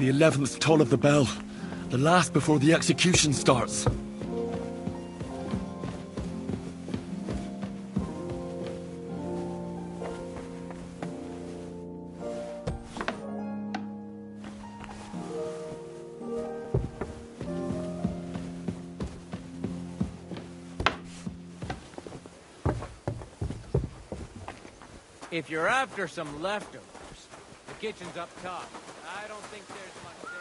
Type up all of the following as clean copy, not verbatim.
the 11th toll of the bell. The last before the execution starts. If you're after some leftovers, the kitchen's up top. I don't think there's much there.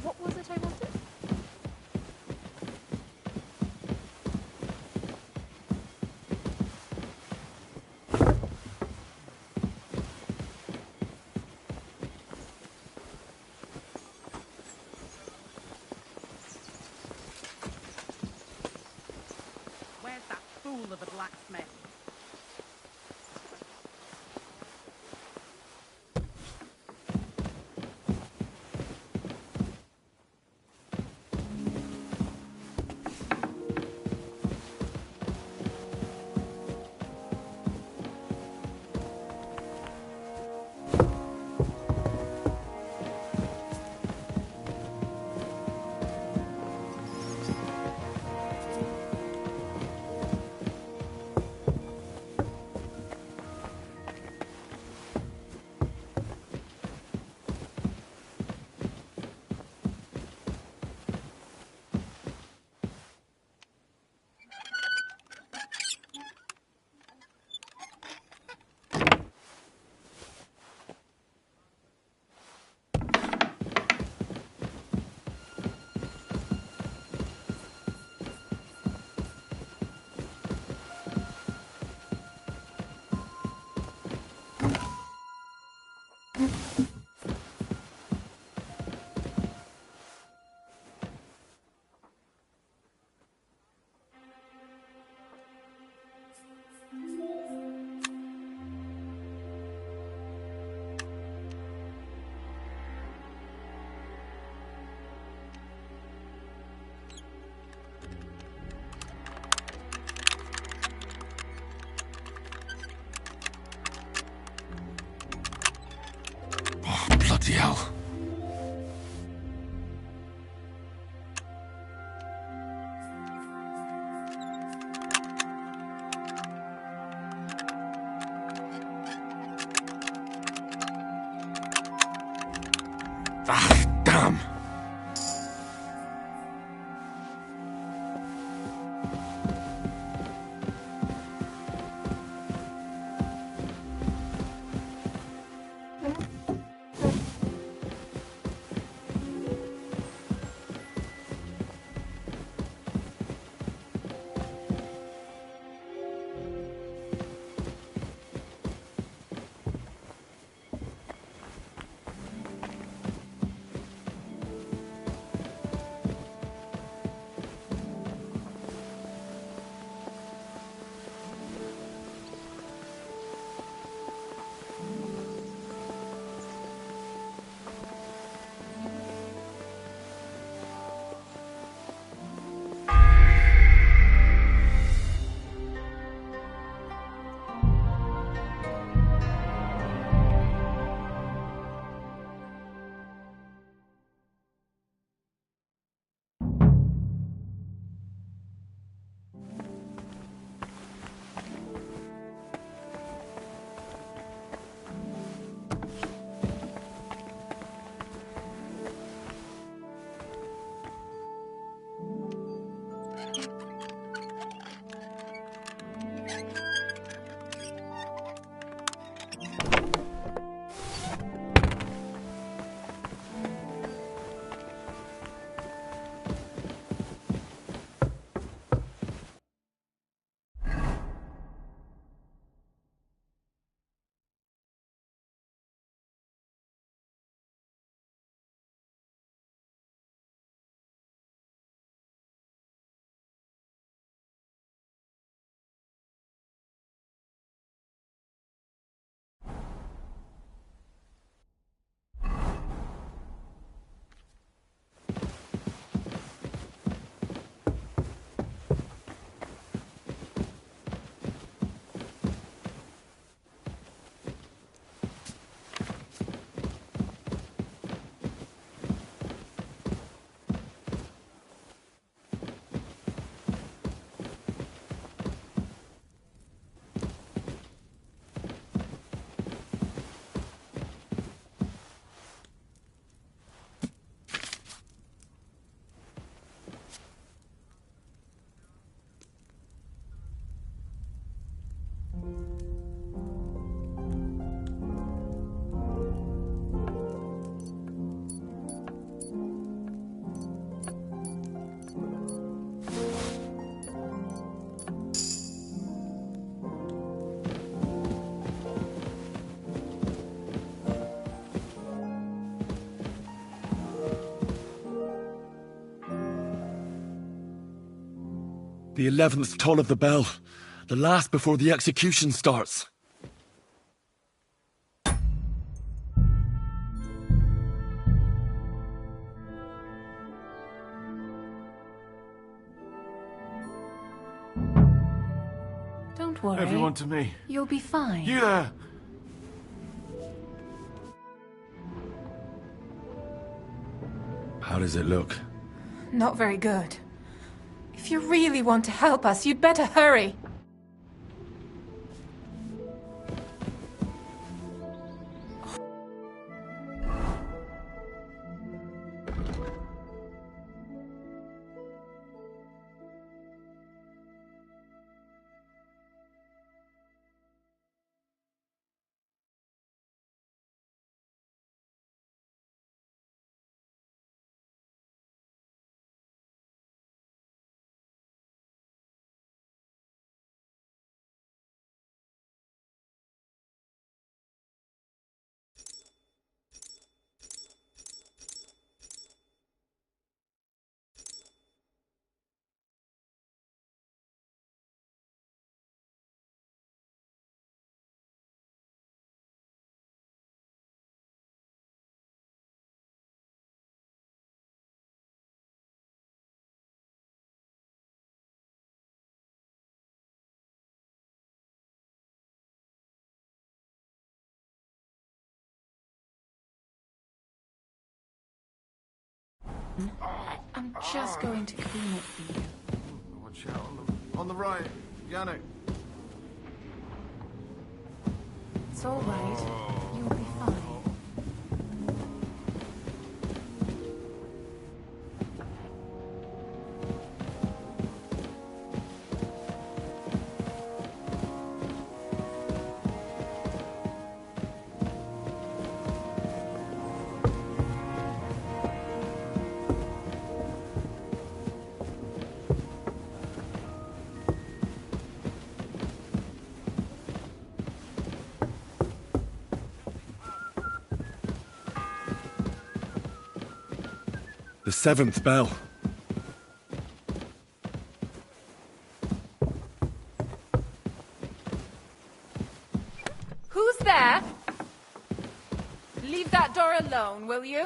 What was it I wanted? Where's that fool of a blacksmith? Bloody hell. Ah, damn. The 11th toll of the bell. The last before the execution starts. Don't worry. Everyone to me. You'll be fine. You there! How does it look? Not very good. If you really want to help us, you'd better hurry. I'm just going to clean it for you. Watch out on the right, Yannick. It's all right. You'll be fine. The 7th bell. Who's there? Leave that door alone, will you?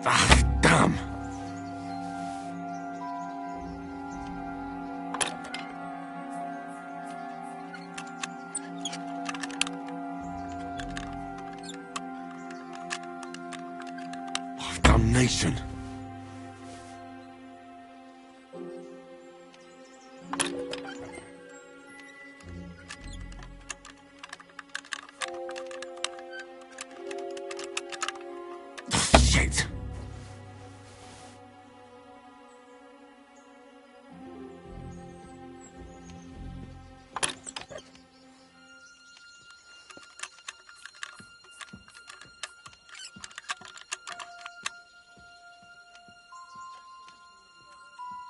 Ah, damn! Oh, damnation! Shit!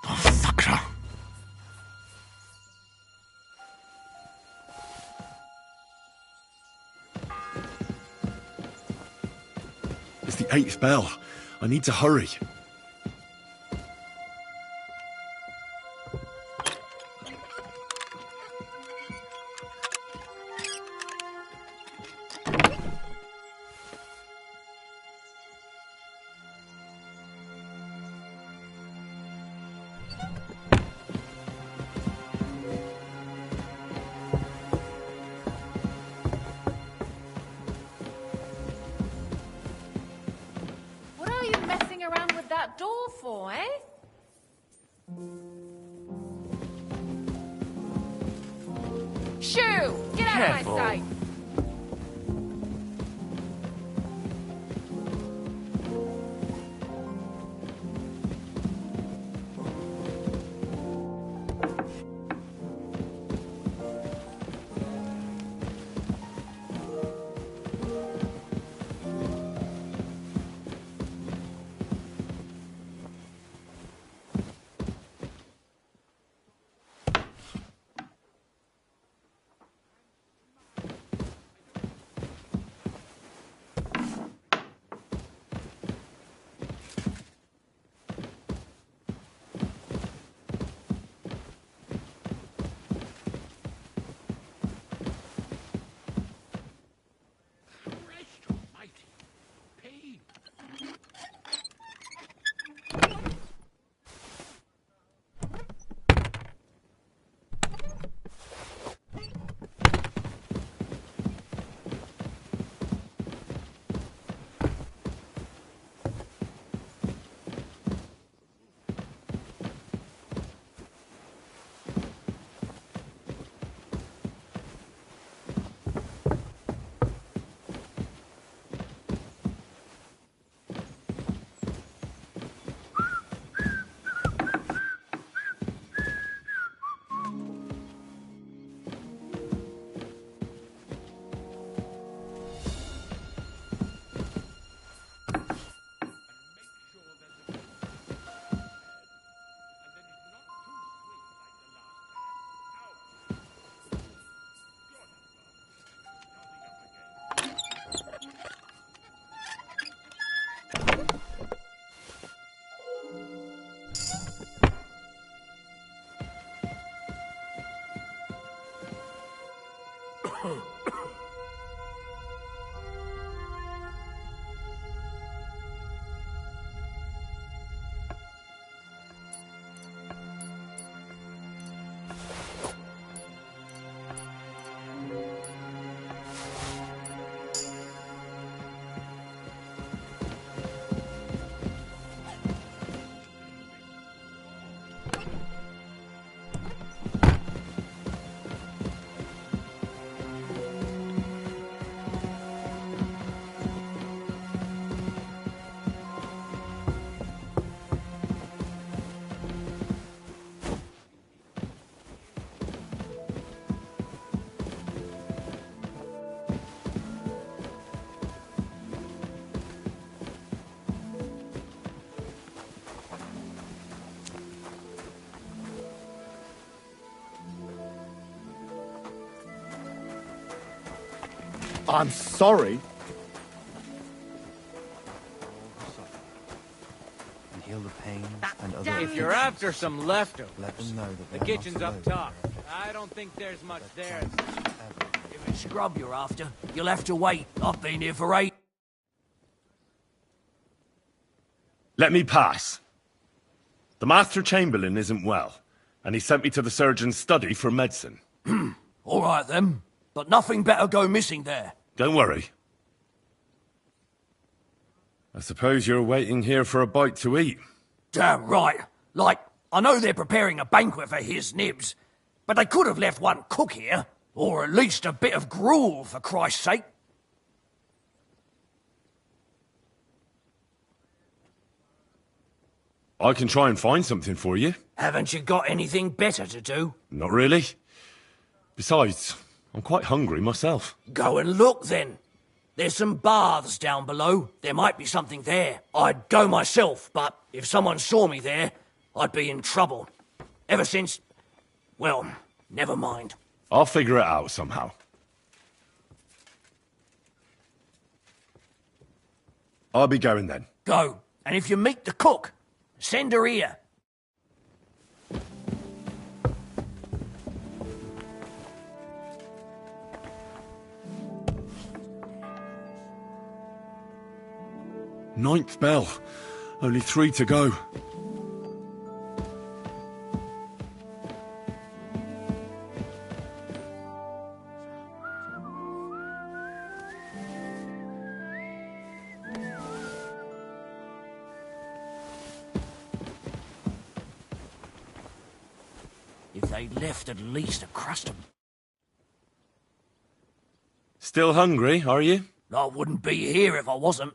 Oh, fucker! It's the 8th bell. I need to hurry. What are you messing around with that door for, eh? Shoo! Get out Careful. of my sight! I'm sorry. And heal the pain and other damn If you're afflictions. after some leftovers, Let them know that the they're kitchen's not up alone. top. I don't think there's much there. If it's scrub you're after, you'll have to wait. I've been here for 8. Let me pass. The Master Chamberlain isn't well, and he sent me to the surgeon's study for medicine. All right, then. But nothing better go missing there. Don't worry. I suppose you're waiting here for a bite to eat. Damn right. Like, I know they're preparing a banquet for his nibs, but they could have left one cook here, or at least a bit of gruel, for Christ's sake. I can try and find something for you. Haven't you got anything better to do? Not really. Besides, I'm quite hungry myself. Go and look, then. There's some baths down below. There might be something there. I'd go myself, but if someone saw me there, I'd be in trouble. Ever since... well, never mind. I'll figure it out somehow. I'll be going then. Go. And if you meet the cook, send her here. Ninth bell. Only 3 to go. If they left at least a crust of... Still hungry, are you? I wouldn't be here if I wasn't.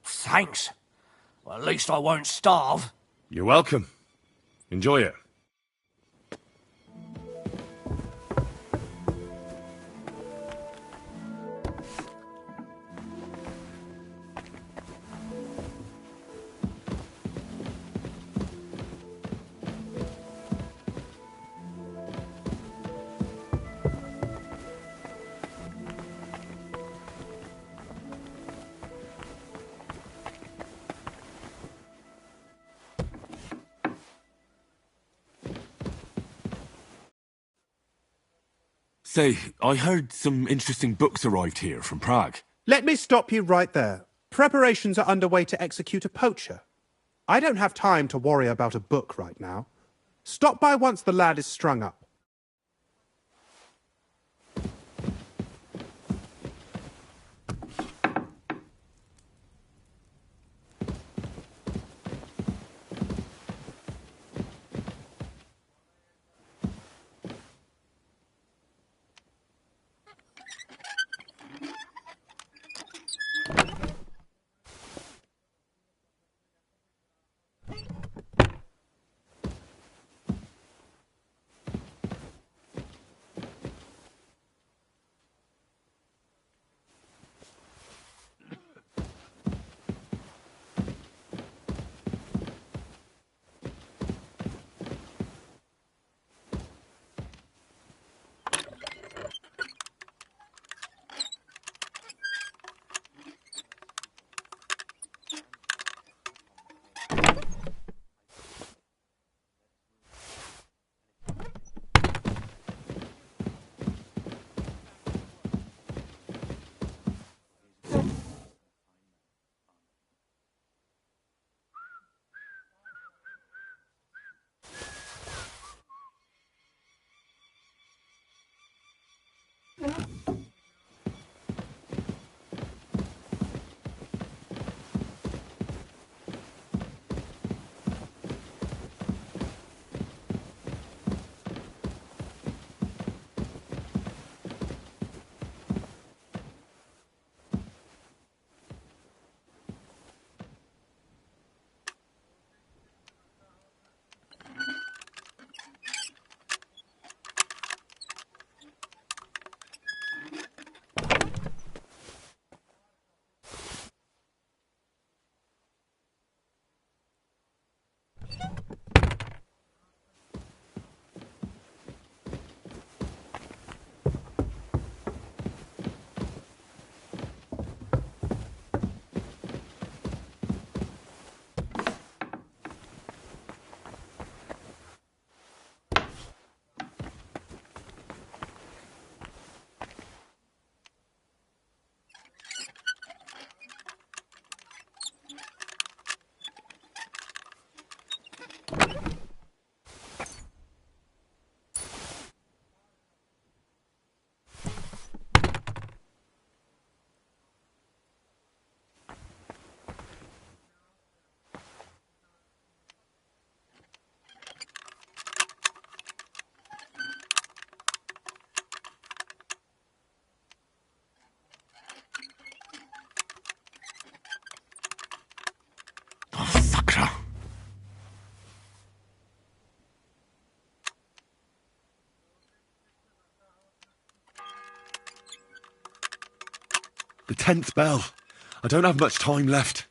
Thanks. Well, at least I won't starve. You're welcome. Enjoy it. Say, I heard some interesting books arrived here from Prague. Let me stop you right there. Preparations are underway to execute a poacher. I don't have time to worry about a book right now. Stop by once the lad is strung up. The 10th bell. I don't have much time left.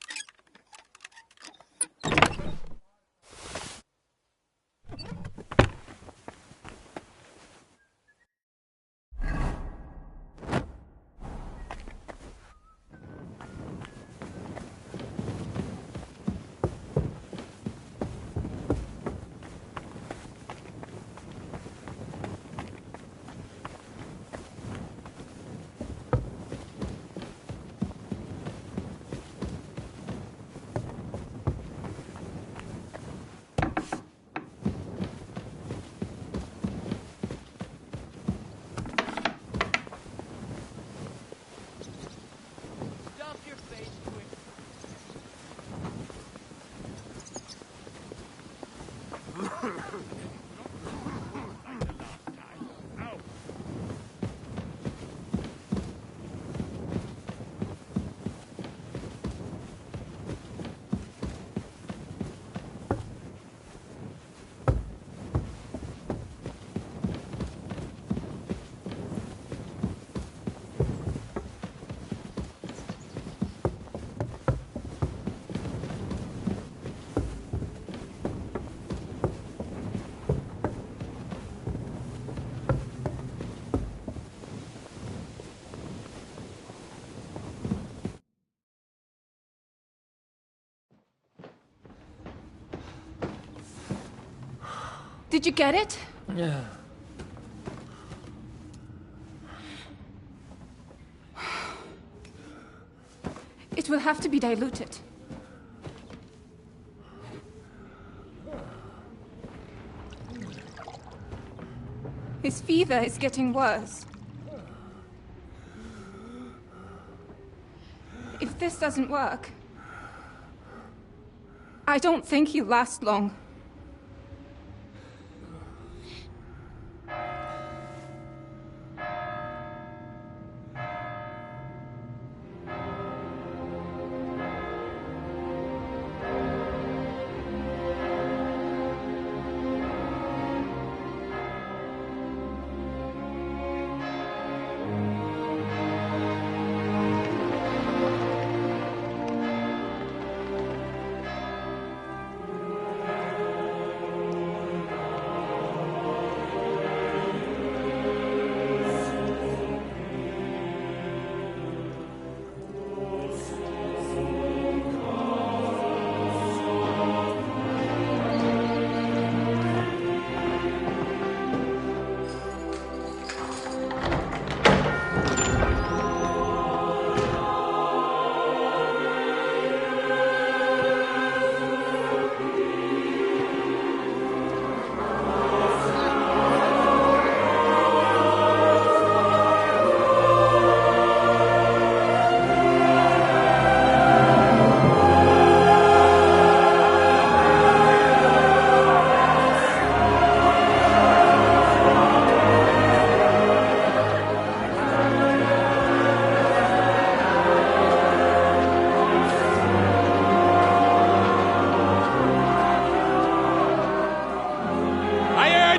Stuff your face quick. Did you get it? Yeah. It will have to be diluted. His fever is getting worse. If this doesn't work, I don't think he'll last long.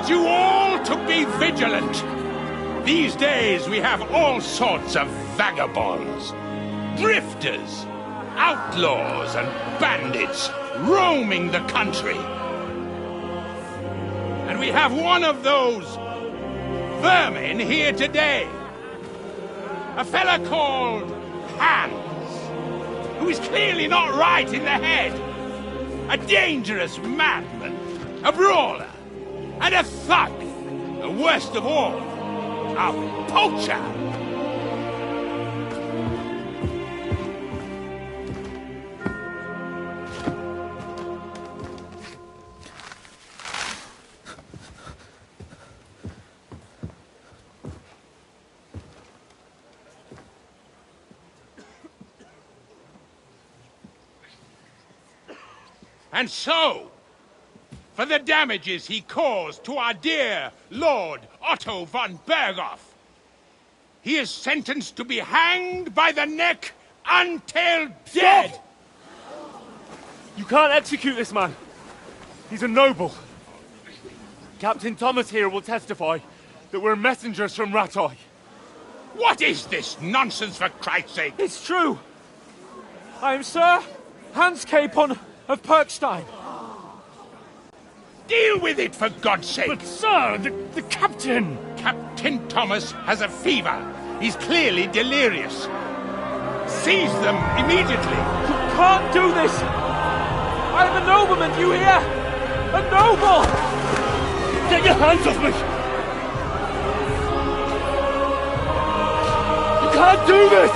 You all to be vigilant. These days we have all sorts of vagabonds, drifters, outlaws and bandits roaming the country. And we have one of those vermin here today. A fella called Hans, who is clearly not right in the head. A dangerous madman, a brawler, and a thug, the worst of all, a poacher. And so, for the damages he caused to our dear Lord Otto von Berghoff, he is sentenced to be hanged by the neck until dead. Stop! You can't execute this man. He's a noble. Captain Thomas here will testify that we're messengers from Rattay. What is this nonsense, for Christ's sake? It's true. I am Sir Hans Capon of Perkstein. Deal with it, for God's sake! But, sir, the captain... Captain Thomas has a fever. He's clearly delirious. Seize them immediately. You can't do this! I am a nobleman, do you hear? A noble! Get your hands off me! You can't do this!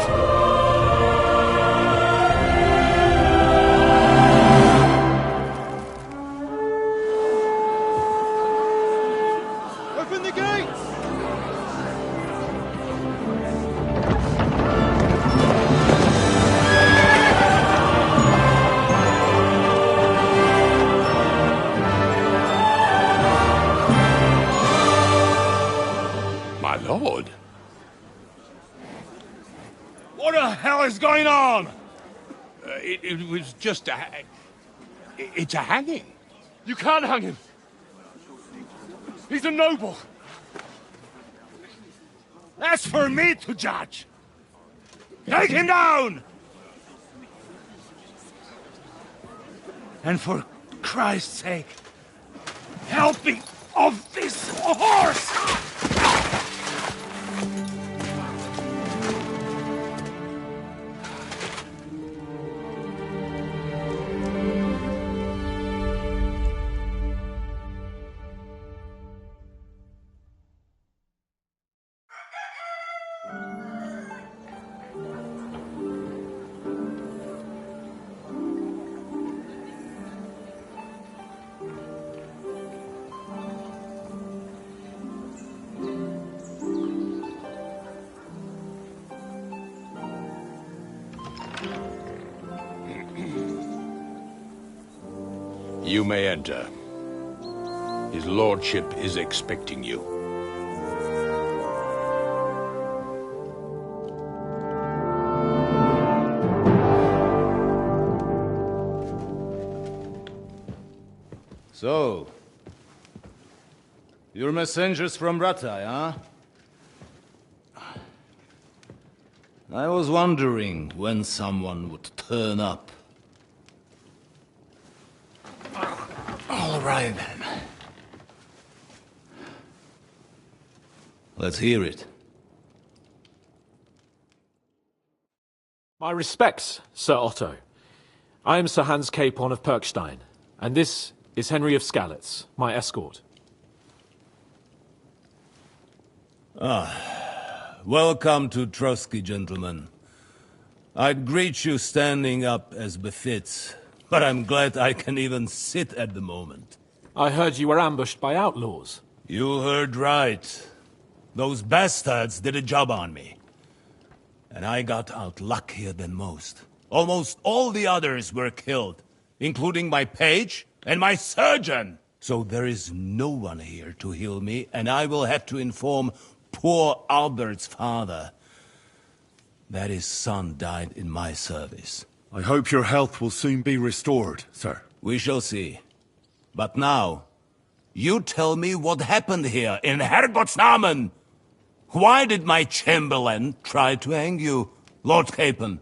Open the gates! My lord. What the hell is going on? It was just a... It's a hanging. You can't hang him. He's a noble. That's for me to judge. Take him down! And for Christ's sake, help me off this horse! You may enter. His lordship is expecting you. So, you're messengers from Ratai, huh? I was wondering when someone would turn up. All right, then. Let's hear it. My respects, Sir Otto. I am Sir Hans Capon of Perkstein, and this is Henry of Skalitz, my escort. Welcome to Trotsky, gentlemen. I'd greet you standing up as befits, but I'm glad I can even sit at the moment. I heard you were ambushed by outlaws. You heard right. Those bastards did a job on me. And I got out luckier than most. Almost all the others were killed, including my page and my surgeon. So there is no one here to heal me, and I will have to inform poor Albert's father that his son died in my service. I hope your health will soon be restored, sir. We shall see. But now, you tell me what happened here in Herrgottsnamen. Why did my chamberlain try to hang you, Lord Capon?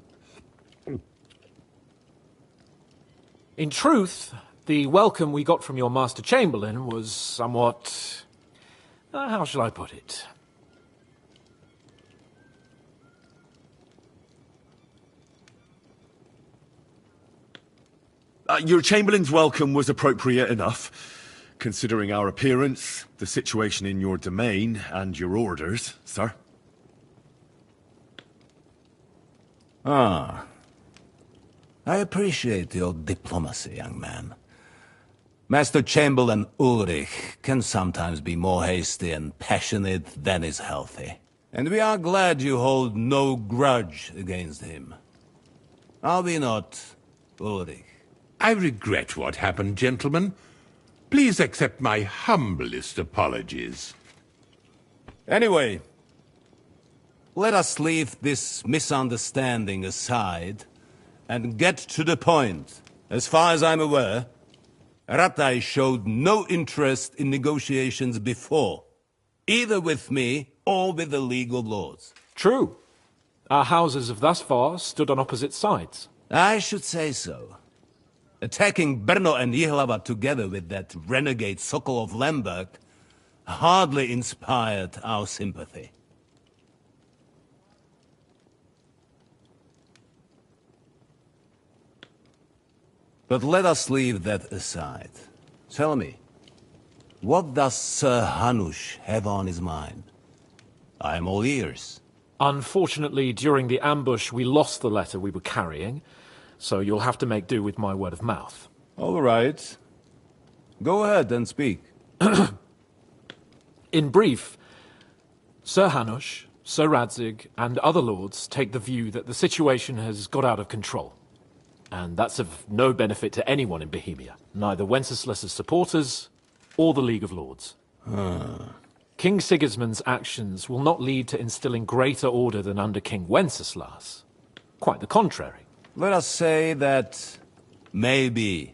In truth, the welcome we got from your Master Chamberlain was somewhat... how shall I put it? Your Chamberlain's welcome was appropriate enough, considering our appearance, the situation in your domain, and your orders, sir. Ah. I appreciate your diplomacy, young man. Master Chamberlain Ulrich can sometimes be more hasty and passionate than is healthy. And we are glad you hold no grudge against him. Are we not, Ulrich? I regret what happened, gentlemen. Please accept my humblest apologies. Anyway, let us leave this misunderstanding aside and get to the point. As far as I'm aware, Ratai showed no interest in negotiations before, either with me or with the League of Lords. True. Our houses have thus far stood on opposite sides. I should say so. Attacking Brno and Jihlava together with that renegade Sokol of Lemberg hardly inspired our sympathy. But let us leave that aside. Tell me, what does Sir Hanush have on his mind? I am all ears. Unfortunately, during the ambush, we lost the letter we were carrying, so you'll have to make do with my word of mouth. All right. Go ahead and speak. In brief, Sir Hanush, Sir Radzig, and other lords take the view that the situation has got out of control. And that's of no benefit to anyone in Bohemia, neither Wenceslas's supporters or the League of Lords. King Sigismund's actions will not lead to instilling greater order than under King Wenceslas. Quite the contrary. Let us say that maybe.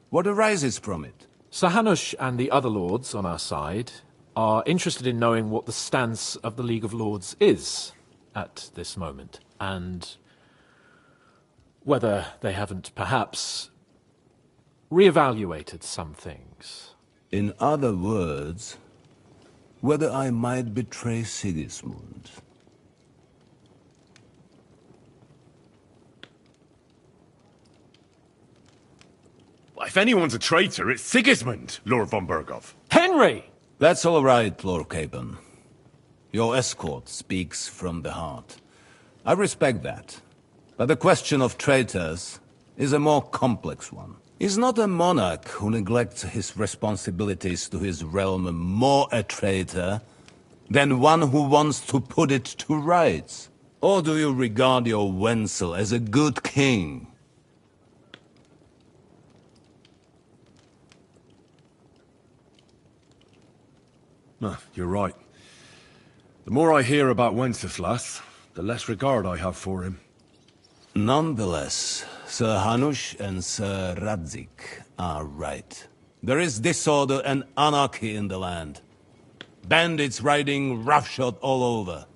What arises from it? Sir Hanush and the other lords on our side are interested in knowing what the stance of the League of Lords is at this moment, and whether they haven't perhaps reevaluated some things. In other words, whether I might betray Sigismund. If anyone's a traitor, it's Sigismund, Lord von Berghoff. Henry! That's all right, Lord Capen. Your escort speaks from the heart. I respect that. But the question of traitors is a more complex one. Is not a monarch who neglects his responsibilities to his realm more a traitor than one who wants to put it to rights? Or do you regard your Wenzel as a good king? No, you're right. The more I hear about Wenceslas, the less regard I have for him. Nonetheless, Sir Hanush and Sir Radzig are right. There is disorder and anarchy in the land. Bandits riding roughshod all over.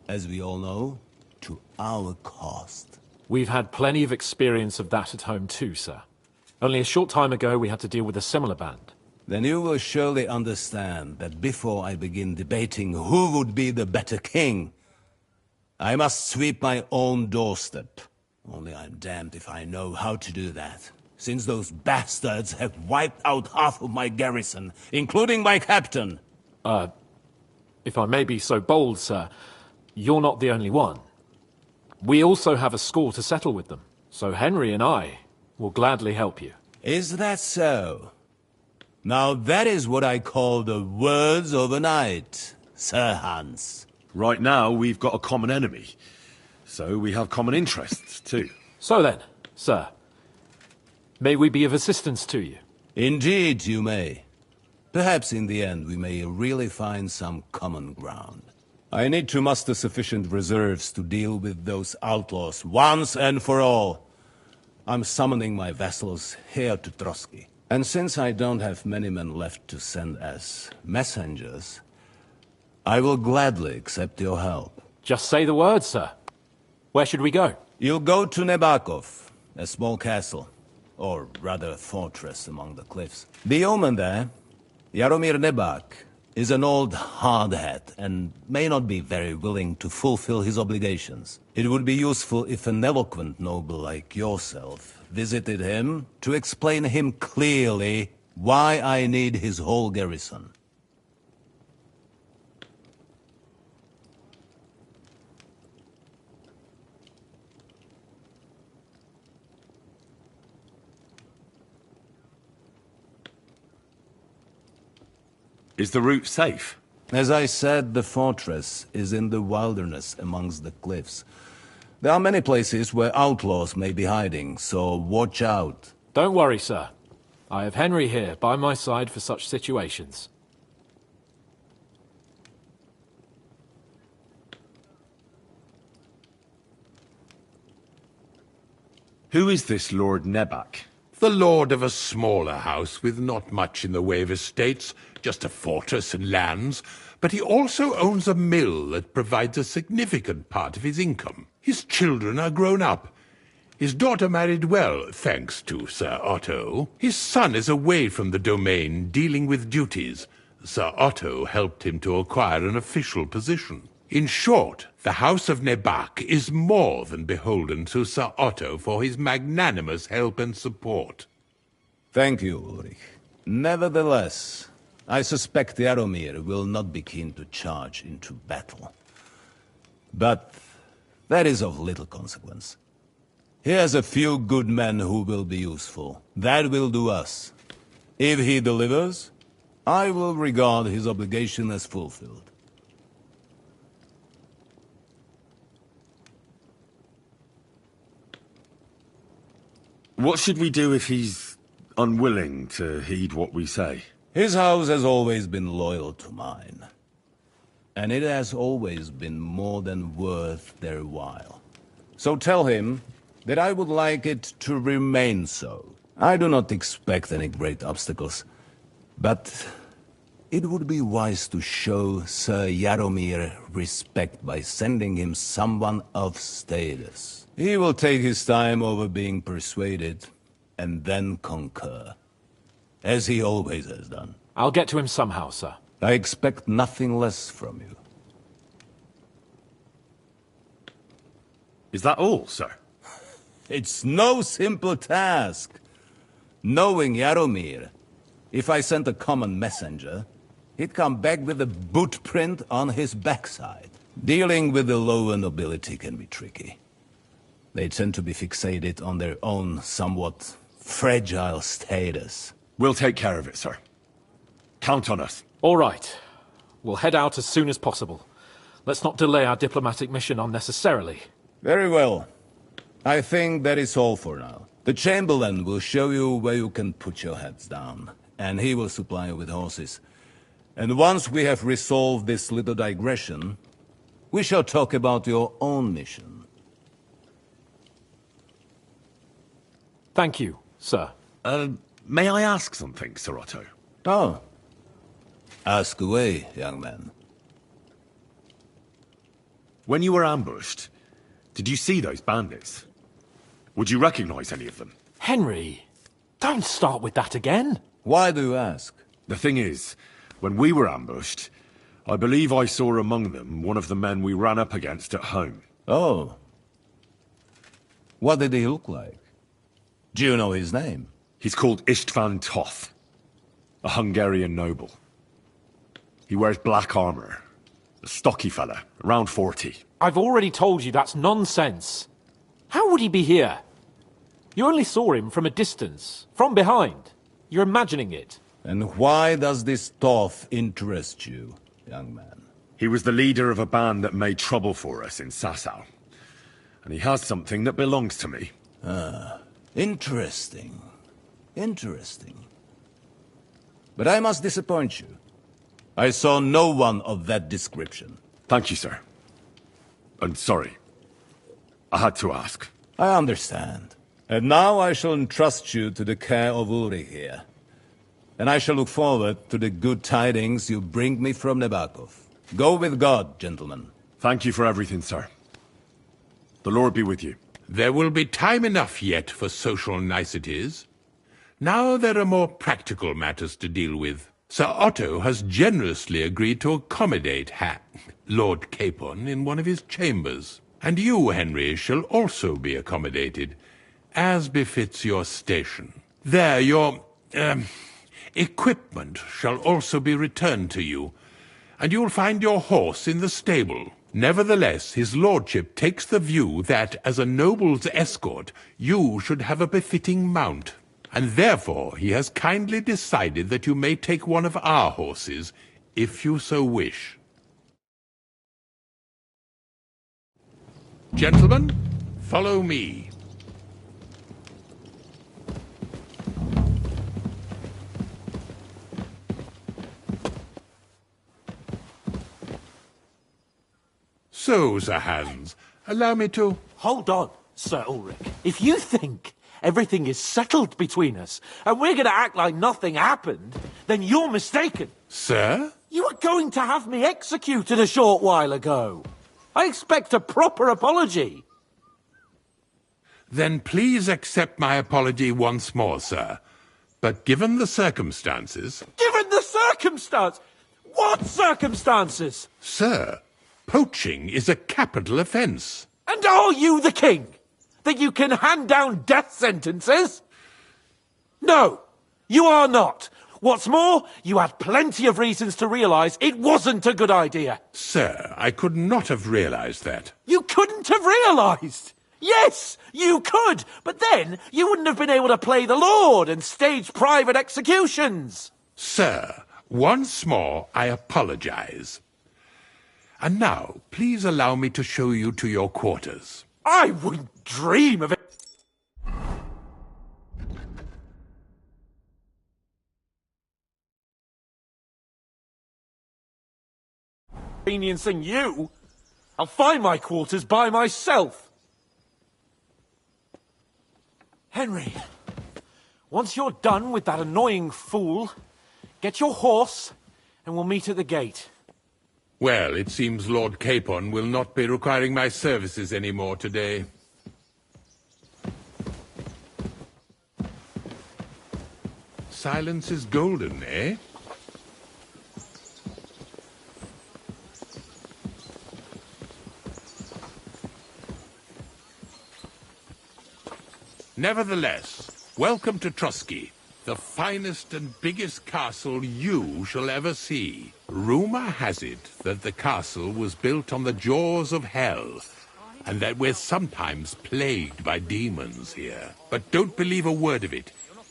As we all know, to our cost. We've had plenty of experience of that at home too, sir. Only a short time ago we had to deal with a similar band. Then you will surely understand that before I begin debating who would be the better king, I must sweep my own doorstep. Only I'm damned if I know how to do that, since those bastards have wiped out half of my garrison, including my captain. If I may be so bold, sir, you're not the only one. We also have a score to settle with them, so Henry and I will gladly help you. Is that so? Now that is what I call the words of a knight, Sir Hans. Right now, we've got a common enemy. So we have common interests, too. So then, sir, may we be of assistance to you? Indeed, you may. Perhaps in the end we may really find some common ground. I need to muster sufficient reserves to deal with those outlaws once and for all. I'm summoning my vassals here to Trotsky. And since I don't have many men left to send as messengers, I will gladly accept your help. Just say the word, sir. Where should we go? You'll go to Nebakov, a small castle, or rather a fortress among the cliffs. The yeoman there, Jaromir Nebak, is an old hardhat and may not be very willing to fulfill his obligations. It would be useful if an eloquent noble like yourself visited him to explain him clearly why I need his whole garrison. Is the route safe? As I said, the fortress is in the wilderness amongst the cliffs. There are many places where outlaws may be hiding, so watch out. Don't worry, sir. I have Henry here by my side for such situations. Who is this Lord Nebak? the lord of a smaller house with not much in the way of estates, just a fortress and lands, but he also owns a mill that provides a significant part of his income. His children are grown up. His daughter married well, thanks to Sir Otto. His son is away from the domain, dealing with duties. Sir Otto helped him to acquire an official position. In short, the House of Nebak is more than beholden to Sir Otto for his magnanimous help and support. Thank you, Ulrich. Nevertheless, I suspect Jaromir will not be keen to charge into battle. But that is of little consequence. He has a few good men who will be useful. That will do us. If he delivers, I will regard his obligation as fulfilled. What should we do if he's unwilling to heed what we say? His house has always been loyal to mine. And it has always been more than worth their while. So tell him that I would like it to remain so. I do not expect any great obstacles, but it would be wise to show Sir Jaromir respect by sending him someone of status. He will take his time over being persuaded, and then concur. As he always has done. I'll get to him somehow, sir. I expect nothing less from you. Is that all, sir? It's no simple task. Knowing Jaromir, if I sent a common messenger, he'd come back with a boot print on his backside. Dealing with the lower nobility can be tricky. They tend to be fixated on their own somewhat fragile status. We'll take care of it, sir. Count on us. All right. We'll head out as soon as possible. Let's not delay our diplomatic mission unnecessarily. Very well. I think that is all for now. The Chamberlain will show you where you can put your heads down, and he will supply you with horses. And once we have resolved this little digression, we shall talk about your own mission. Thank you, sir. May I ask something, Sir Otto? Oh. Ask away, young man. When you were ambushed, did you see those bandits? Would you recognize any of them? Henry, don't start with that again. Why do you ask? The thing is, when we were ambushed, I believe I saw among them one of the men we ran up against at home. Oh. What did he look like? Do you know his name? He's called Istvan Toth, a Hungarian noble. He wears black armor. A stocky fella, around 40. I've already told you that's nonsense. How would he be here? You only saw him from a distance, from behind. You're imagining it. And why does this Toth interest you, young man? He was the leader of a band that made trouble for us in Sasau. And he has something that belongs to me. Ah, interesting. Interesting. But I must disappoint you. I saw no one of that description. Thank you, sir. I'm sorry. I had to ask. I understand. And now I shall entrust you to the care of Ulrich here. And I shall look forward to the good tidings you bring me from Nebakov. Go with God, gentlemen. Thank you for everything, sir. The Lord be with you. There will be time enough yet for social niceties. Now there are more practical matters to deal with. Sir Otto has generously agreed to accommodate Lord Capon in one of his chambers. And you, Henry, shall also be accommodated, as befits your station. There, your, equipment shall also be returned to you, and you'll find your horse in the stable. Nevertheless, his lordship takes the view that, as a noble's escort, you should have a befitting mount. And therefore he has kindly decided that you may take one of our horses, if you so wish. Gentlemen, follow me. So, Sir Hans, allow me to... Hold on, Sir Ulrich. If you think everything is settled between us, and we're going to act like nothing happened, then you're mistaken. Sir? You were going to have me executed a short while ago. I expect a proper apology. Then please accept my apology once more, sir. But given the circumstances... Given the circumstance? What circumstances? Sir, poaching is a capital offence. And are you the king? That you can hand down death sentences? No, you are not. What's more, you had plenty of reasons to realise it wasn't a good idea. Sir, I could not have realised that. You couldn't have realised? Yes, you could, but then you wouldn't have been able to play the Lord and stage private executions. Sir, once more I apologise. And now, please allow me to show you to your quarters. I wouldn't dream of it. Conveniencing you? I'll find my quarters by myself. Henry, once you're done with that annoying fool, get your horse and we'll meet at the gate. Well, it seems Lord Capon will not be requiring my services anymore today. Silence is golden, eh? Nevertheless, welcome to Trotsky, the finest and biggest castle you shall ever see. Rumor has it that the castle was built on the jaws of hell, and that we're sometimes plagued by demons here. But don't believe a word of it.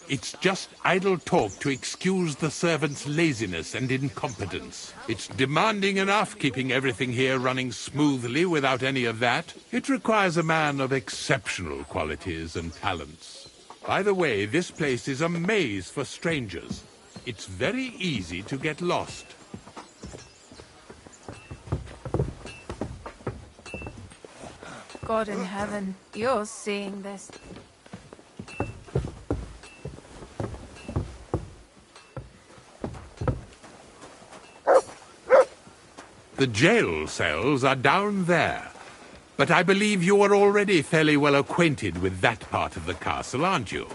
It's just idle talk to excuse the servants' laziness and incompetence. It's demanding enough keeping everything here running smoothly without any of that. It requires a man of exceptional qualities and talents. By the way, this place is a maze for strangers. It's very easy to get lost. God in heaven, you're seeing this. The jail cells are down there. But I believe you are already fairly well acquainted with that part of the castle, aren't you?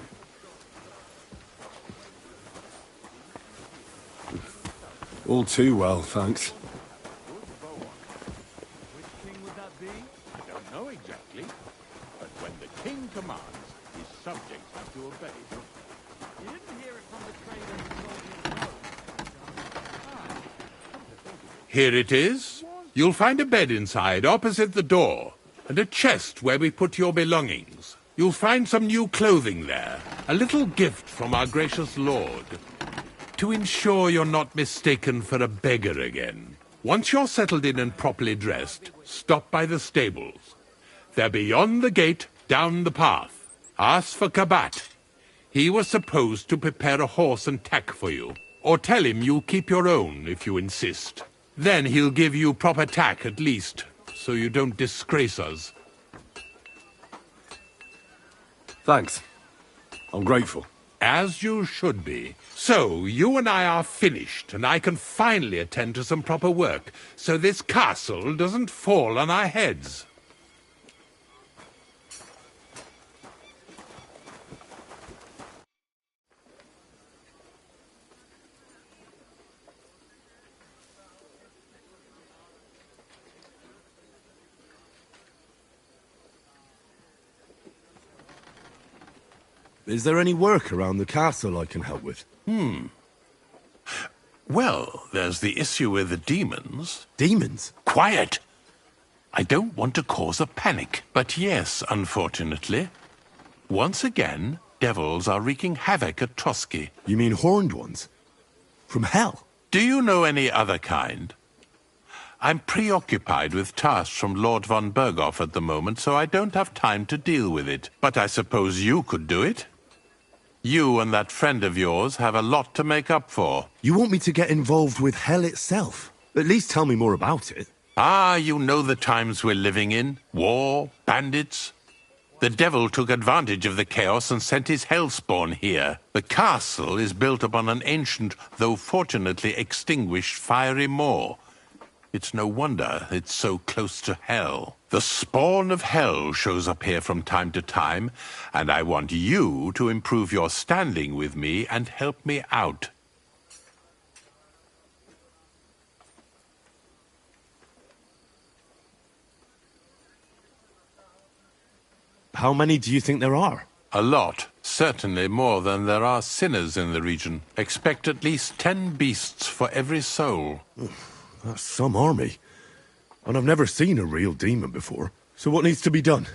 All too well, thanks. Which king would that be? I don't know exactly. But when the king commands, his subjects have to obey. You didn't hear it from the trader who told Here it is. You'll find a bed inside, opposite the door, and a chest where we put your belongings. You'll find some new clothing there, a little gift from our gracious lord, to ensure you're not mistaken for a beggar again. Once you're settled in and properly dressed, stop by the stables. They're beyond the gate, down the path. Ask for Kabat. He was supposed to prepare a horse and tack for you, or tell him you'll keep your own if you insist. Then he'll give you proper tack at least, so you don't disgrace us. Thanks. I'm grateful. As you should be. So, you and I are finished, and I can finally attend to some proper work, so this castle doesn't fall on our heads. Is there any work around the castle I can help with? Well, there's the issue with the demons. Demons? Quiet! I don't want to cause a panic, but yes, unfortunately. Once again, devils are wreaking havoc at Trotsky. You mean horned ones? From hell? Do you know any other kind? I'm preoccupied with tasks from Lord von Berghoff at the moment, so I don't have time to deal with it. But I suppose you could do it? You and that friend of yours have a lot to make up for. You want me to get involved with hell itself? At least tell me more about it. Ah, you know the times we're living in. War, bandits. The devil took advantage of the chaos and sent his hellspawn here. The castle is built upon an ancient, though fortunately extinguished, fiery moor. It's no wonder it's so close to hell. The spawn of hell shows up here from time to time, and I want you to improve your standing with me and help me out. How many do you think there are? A lot. Certainly more than there are sinners in the region. Expect at least 10 beasts for every soul. That's some army. And I've never seen a real demon before. So what needs to be done?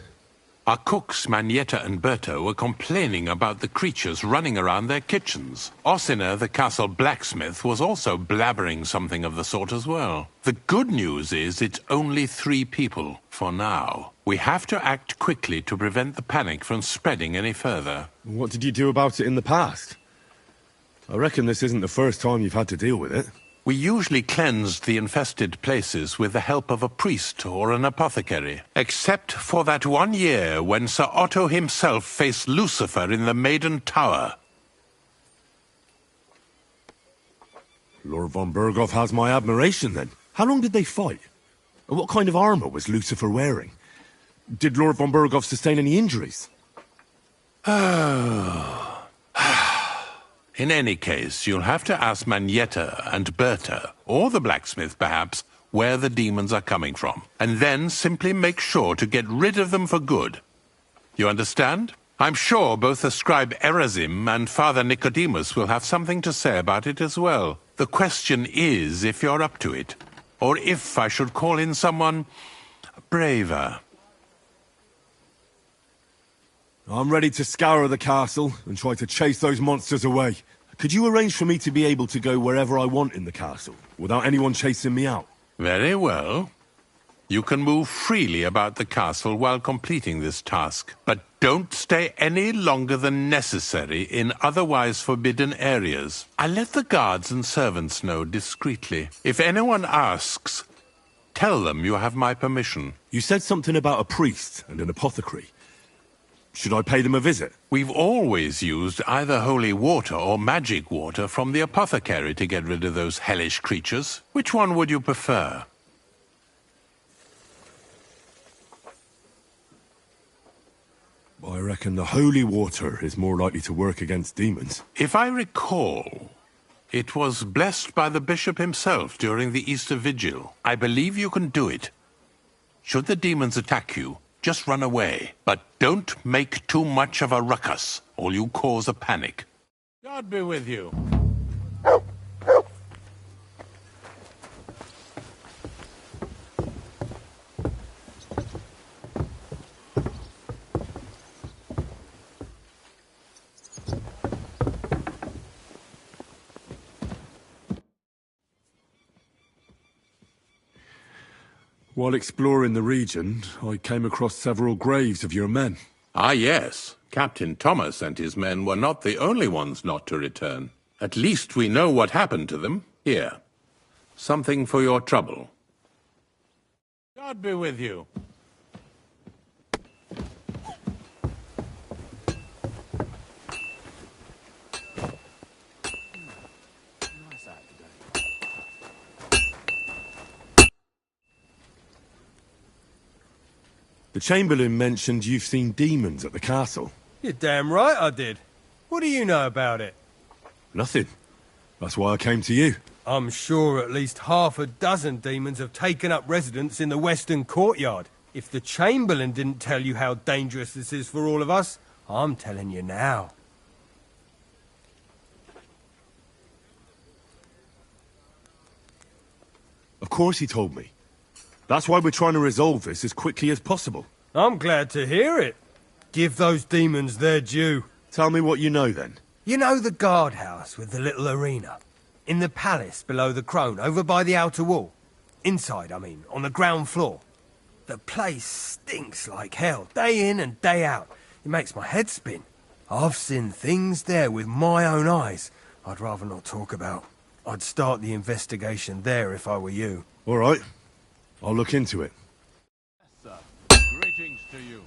Our cooks, Manietta and Berta, were complaining about the creatures running around their kitchens. Ossina, the castle blacksmith, was also blabbering something of the sort as well. The good news is it's only 3 people, for now. We have to act quickly to prevent the panic from spreading any further. What did you do about it in the past? I reckon this isn't the first time you've had to deal with it. We usually cleansed the infested places with the help of a priest or an apothecary. Except for that one year when Sir Otto himself faced Lucifer in the Maiden Tower. Lord von Berghoff has my admiration, then. How long did they fight? And what kind of armor was Lucifer wearing? Did Lord von Berghoff sustain any injuries? In any case, you'll have to ask Manietta and Berta, or the blacksmith perhaps, where the demons are coming from. And then simply make sure to get rid of them for good. You understand? I'm sure both the scribe Erazim and Father Nicodemus will have something to say about it as well. The question is if you're up to it, or if I should call in someone braver. I'm ready to scour the castle and try to chase those monsters away. Could you arrange for me to be able to go wherever I want in the castle, without anyone chasing me out? Very well. You can move freely about the castle while completing this task, but don't stay any longer than necessary in otherwise forbidden areas. I'll let the guards and servants know discreetly. If anyone asks, tell them you have my permission. You said something about a priest and an apothecary. Should I pay them a visit? We've always used either holy water or magic water from the apothecary to get rid of those hellish creatures. Which one would you prefer? I reckon the holy water is more likely to work against demons. If I recall, it was blessed by the bishop himself during the Easter Vigil. I believe you can do it. Should the demons attack you, just run away. But don't make too much of a ruckus, or you cause a panic. God be with you. While exploring the region, I came across several graves of your men. Ah, yes. Captain Thomas and his men were not the only ones not to return. At least we know what happened to them. Here. Something for your trouble. God be with you. The Chamberlain mentioned you've seen demons at the castle. You're damn right I did. What do you know about it? Nothing. That's why I came to you. I'm sure at least half a dozen demons have taken up residence in the western courtyard. If the Chamberlain didn't tell you how dangerous this is for all of us, I'm telling you now. Of course he told me. That's why we're trying to resolve this as quickly as possible. I'm glad to hear it. Give those demons their due. Tell me what you know, then. You know the guardhouse with the little arena? In the palace below the Crone, over by the outer wall? Inside, I mean, on the ground floor. The place stinks like hell, day in and day out. It makes my head spin. I've seen things there with my own eyes I'd rather not talk about. I'd start the investigation there if I were you. All right. I'll look into it. Greetings to you.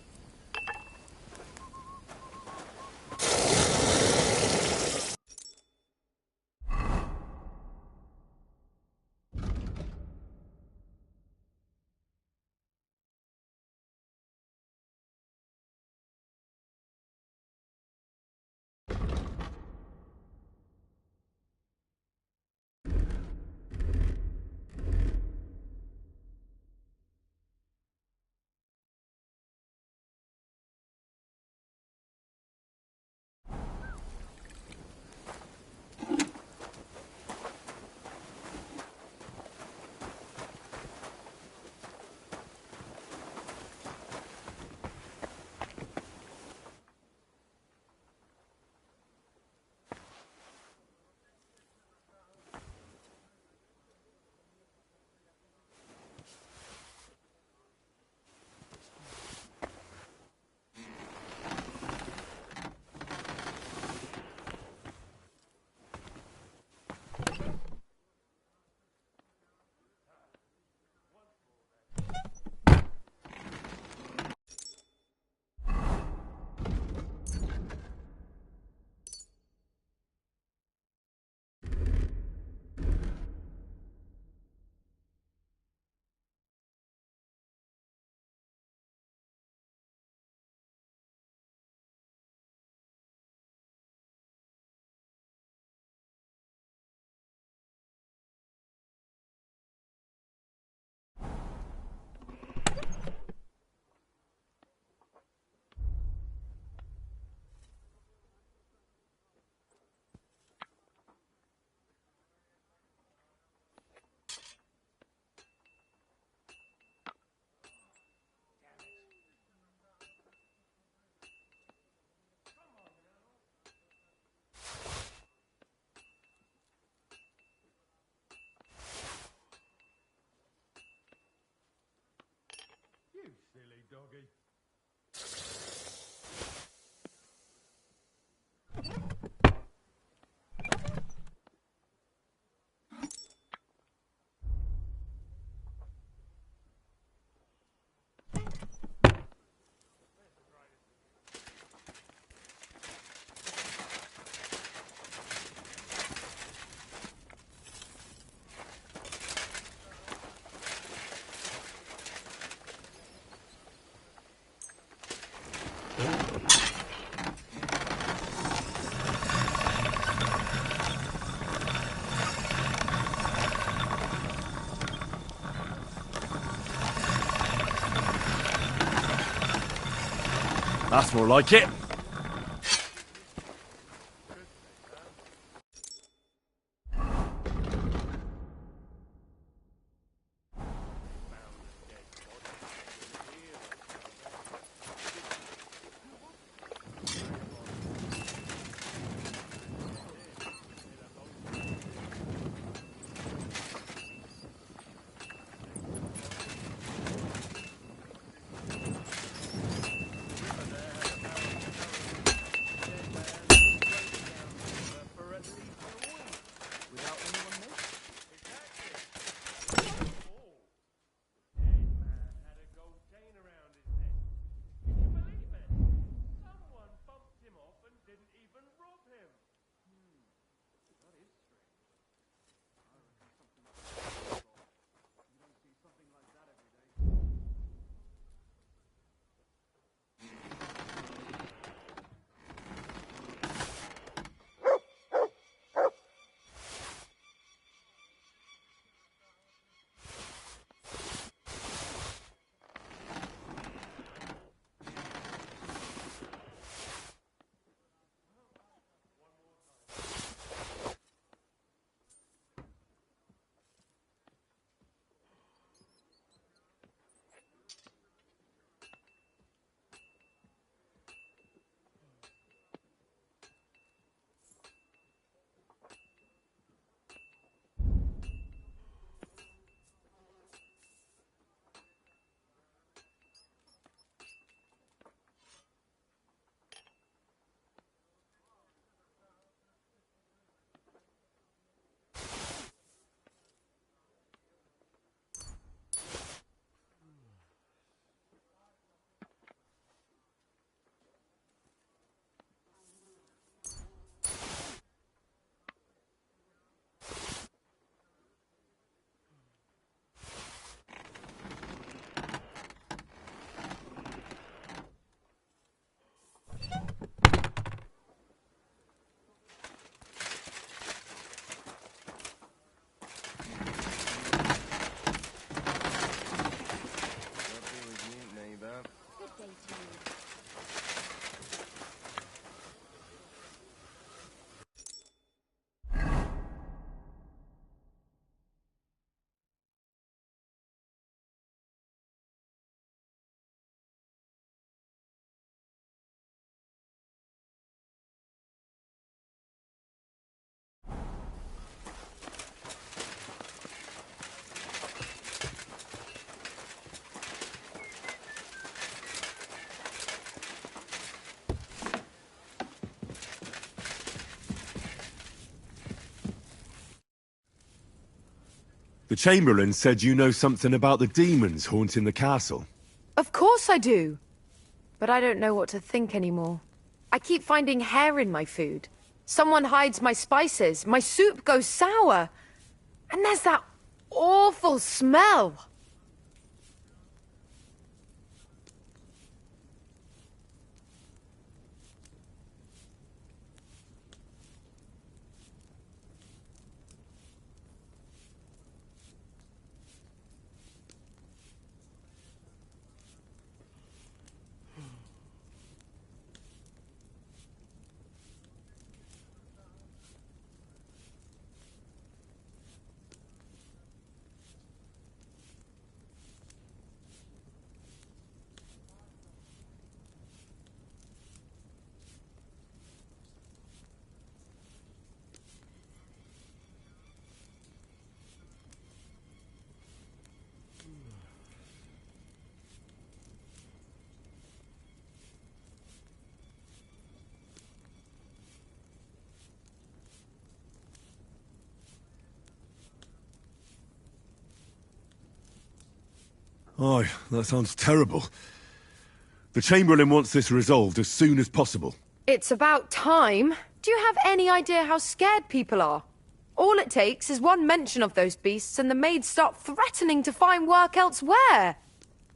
doggy. That's more like it. The Chamberlain said you know something about the demons haunting the castle. Of course I do. But I don't know what to think anymore. I keep finding hair in my food. Someone hides my spices. My soup goes sour. And there's that awful smell. Aye, that sounds terrible. The Chamberlain wants this resolved as soon as possible. It's about time. Do you have any idea how scared people are? All it takes is one mention of those beasts and the maids start threatening to find work elsewhere.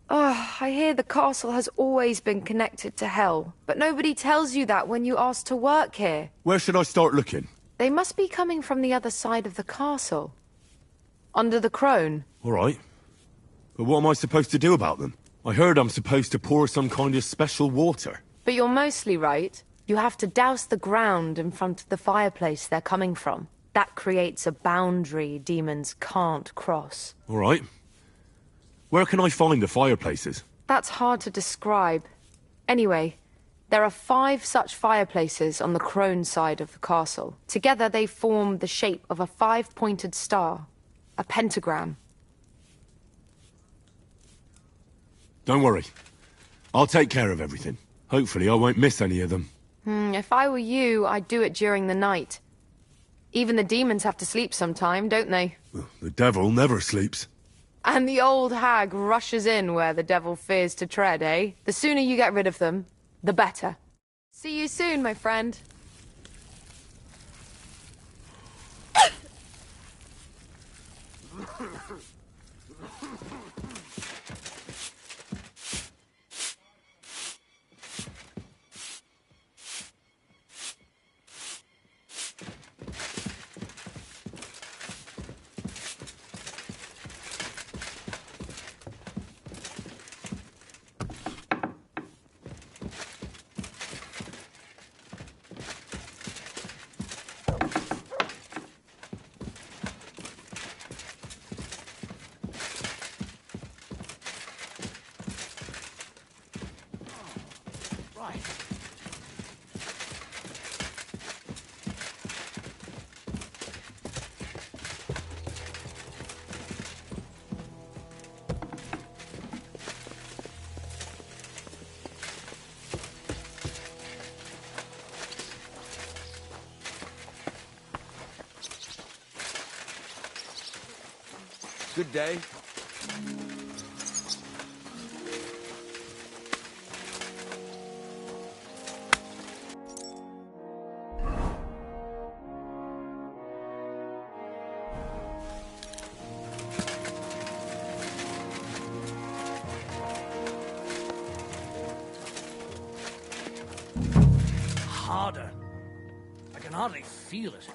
Oh, I hear the castle has always been connected to hell, but nobody tells you that when you ask to work here. Where should I start looking? They must be coming from the other side of the castle. Under the crone. All right. But what am I supposed to do about them? I heard I'm supposed to pour some kind of special water. But you're mostly right. You have to douse the ground in front of the fireplace they're coming from. That creates a boundary demons can't cross. All right. Where can I find the fireplaces? That's hard to describe. Anyway, there are 5 such fireplaces on the crone side of the castle. Together they form the shape of a 5-pointed star. A pentagram. Don't worry. I'll take care of everything. Hopefully I won't miss any of them. If I were you, I'd do it during the night. Even the demons have to sleep sometime, don't they? The devil never sleeps. And the old hag rushes in where the devil fears to tread, eh? The sooner you get rid of them, the better. See you soon, my friend. Good day. Harder. I can hardly feel it.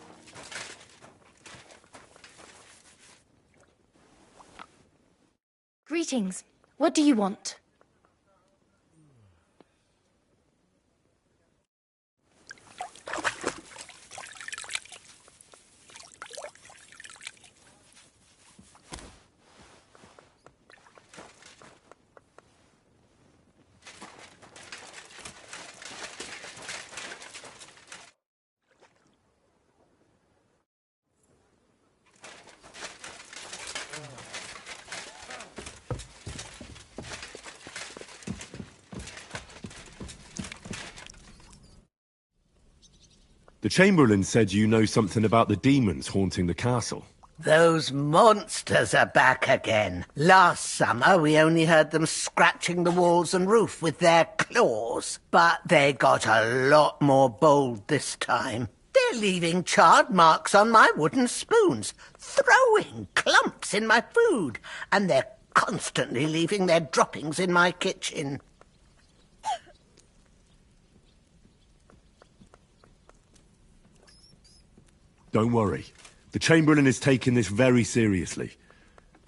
Greetings. What do you want? The Chamberlain said you know something about the demons haunting the castle. Those monsters are back again. Last summer we only heard them scratching the walls and roof with their claws. But they got a lot more bold this time. They're leaving charred marks on my wooden spoons, throwing clumps in my food, and they're constantly leaving their droppings in my kitchen. Don't worry. The Chamberlain is taking this very seriously.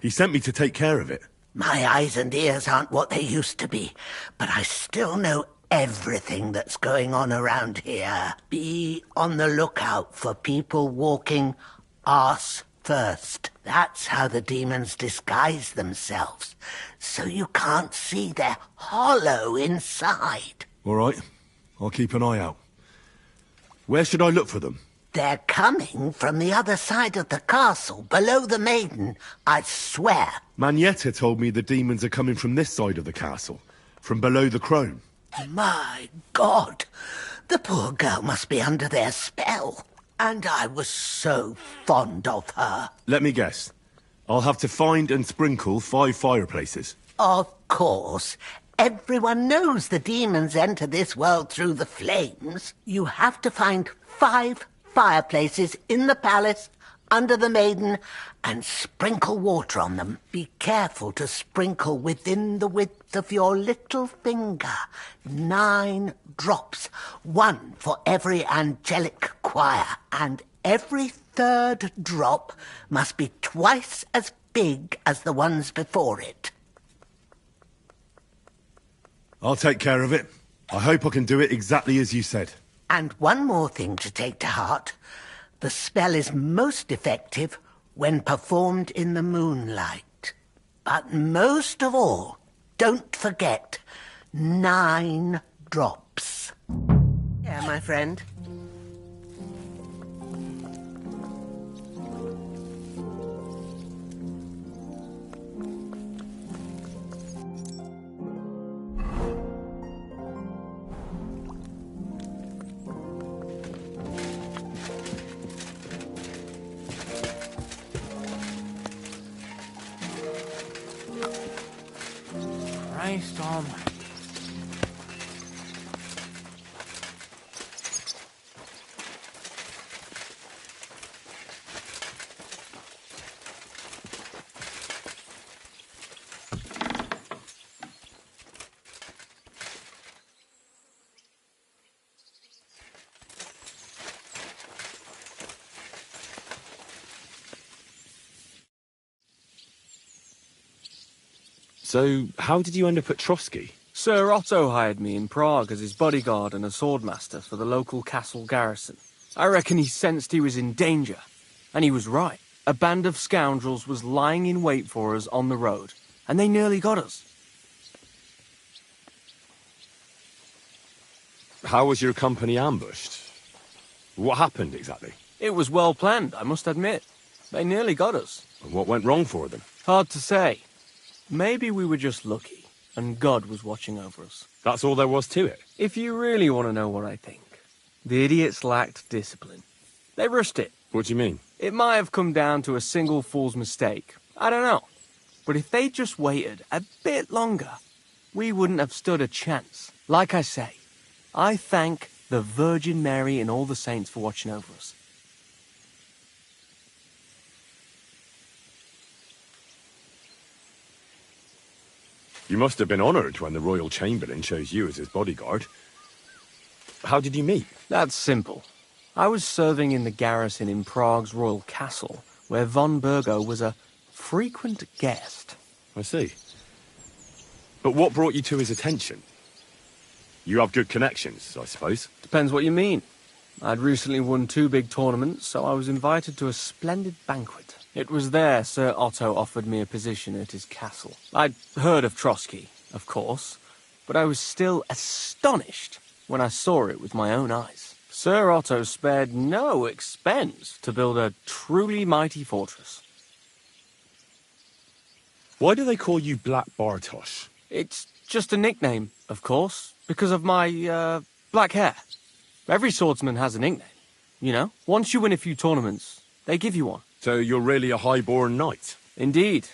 He sent me to take care of it. My eyes and ears aren't what they used to be, but I still know everything that's going on around here. Be on the lookout for people walking arse first. That's how the demons disguise themselves, so you can't see their hollow inside. All right. I'll keep an eye out. Where should I look for them? They're coming from the other side of the castle, below the maiden, I swear. Manietta told me the demons are coming from this side of the castle, from below the crone. My God, the poor girl must be under their spell. And I was so fond of her. Let me guess. I'll have to find and sprinkle 5 fireplaces. Of course. Everyone knows the demons enter this world through the flames. You have to find 5 fireplaces in the palace, under the maiden, and sprinkle water on them. Be careful to sprinkle within the width of your little finger. 9 drops, 1 for every angelic choir, and every 3rd drop must be twice as big as the ones before it. I'll take care of it. I hope I can do it exactly as you said. And one more thing to take to heart. The spell is most effective when performed in the moonlight. But most of all, don't forget 9 drops. Yeah, my friend. Christ almighty. So, how did you end up at Trotsky? Sir Otto hired me in Prague as his bodyguard and a swordmaster for the local castle garrison. I reckon he sensed he was in danger. And he was right. A band of scoundrels was lying in wait for us on the road, and they nearly got us. How was your company ambushed? What happened exactly? It was well planned, I must admit. They nearly got us. And what went wrong for them? Hard to say. Maybe we were just lucky, and God was watching over us. That's all there was to it? If you really want to know what I think, the idiots lacked discipline. They rushed it. What do you mean? It might have come down to a single fool's mistake. I don't know. But if they just waited a bit longer, we wouldn't have stood a chance. Like I say, I thank the Virgin Mary and all the saints for watching over us. You must have been honoured when the Royal Chamberlain chose you as his bodyguard. How did you meet? That's simple. I was serving in the garrison in Prague's royal castle, where von Burgo was a frequent guest. I see. But what brought you to his attention? You have good connections, I suppose. Depends what you mean. I'd recently won 2 big tournaments, so I was invited to a splendid banquet. It was there Sir Otto offered me a position at his castle. I'd heard of Trotsky, of course, but I was still astonished when I saw it with my own eyes. Sir Otto spared no expense to build a truly mighty fortress. Why do they call you Black Bartosz? It's just a nickname, of course, because of my, black hair. Every swordsman has a nickname, you know? Once you win a few tournaments, they give you one. So you're really a high-born knight? Indeed.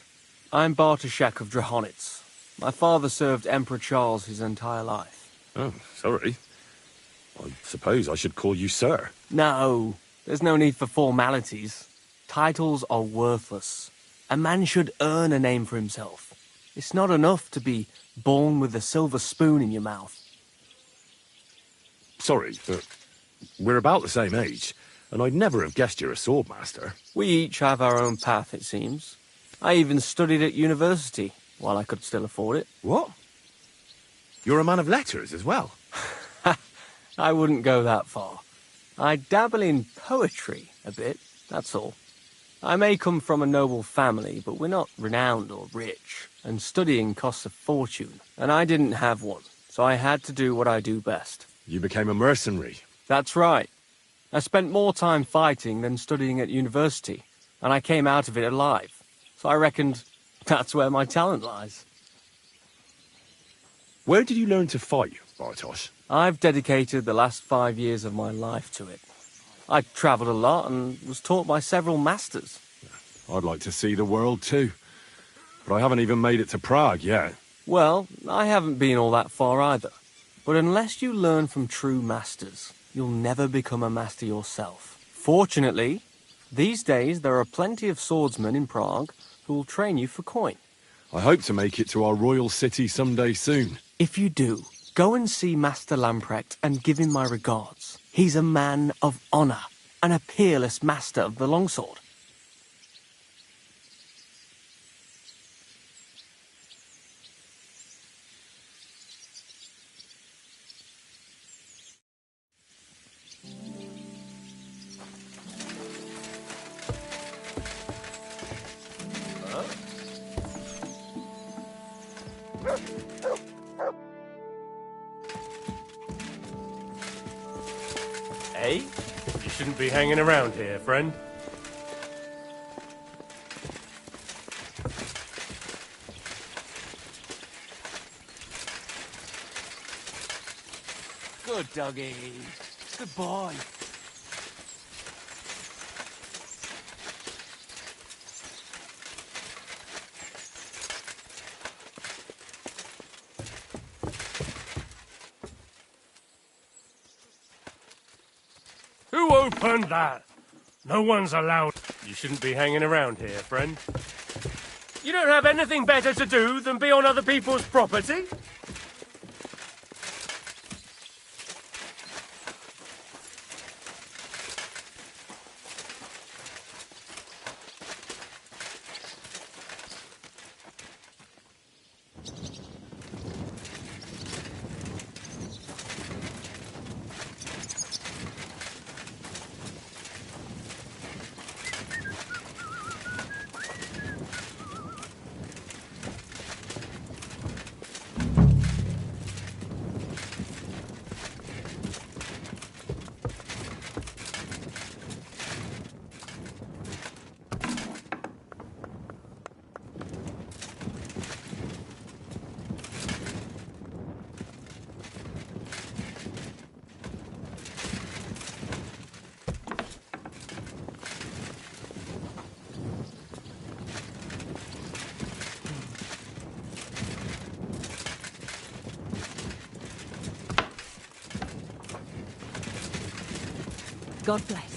I'm Bartoszek of Drahonitz. My father served Emperor Charles his entire life. Oh, sorry. I suppose I should call you Sir. No, there's no need for formalities. Titles are worthless. A man should earn a name for himself. It's not enough to be born with a silver spoon in your mouth. Sorry, but we're about the same age, and I'd never have guessed you're a swordmaster. We each have our own path, it seems. I even studied at university, while I could still afford it. What? You're a man of letters as well? I wouldn't go that far. I dabble in poetry a bit, that's all. I may come from a noble family, but we're not renowned or rich, and studying costs a fortune, and I didn't have one, so I had to do what I do best. You became a mercenary. That's right. I spent more time fighting than studying at university, and I came out of it alive. So I reckoned that's where my talent lies. Where did you learn to fight, Bartosz? I've dedicated the last 5 years of my life to it. I travelled a lot and was taught by several masters. I'd like to see the world too. But I haven't even made it to Prague yet. Well, I haven't been all that far either. But unless you learn from true masters, you'll never become a master yourself. Fortunately, these days there are plenty of swordsmen in Prague who will train you for coin. I hope to make it to our royal city someday soon. If you do, go and see Master Lamprecht and give him my regards. He's a man of honor and a peerless master of the longsword. Hey? You shouldn't be hanging around here, friend. Good doggy. Good boy. Who opened that? No one's allowed. You shouldn't be hanging around here, friend. You don't have anything better to do than be on other people's property? God bless.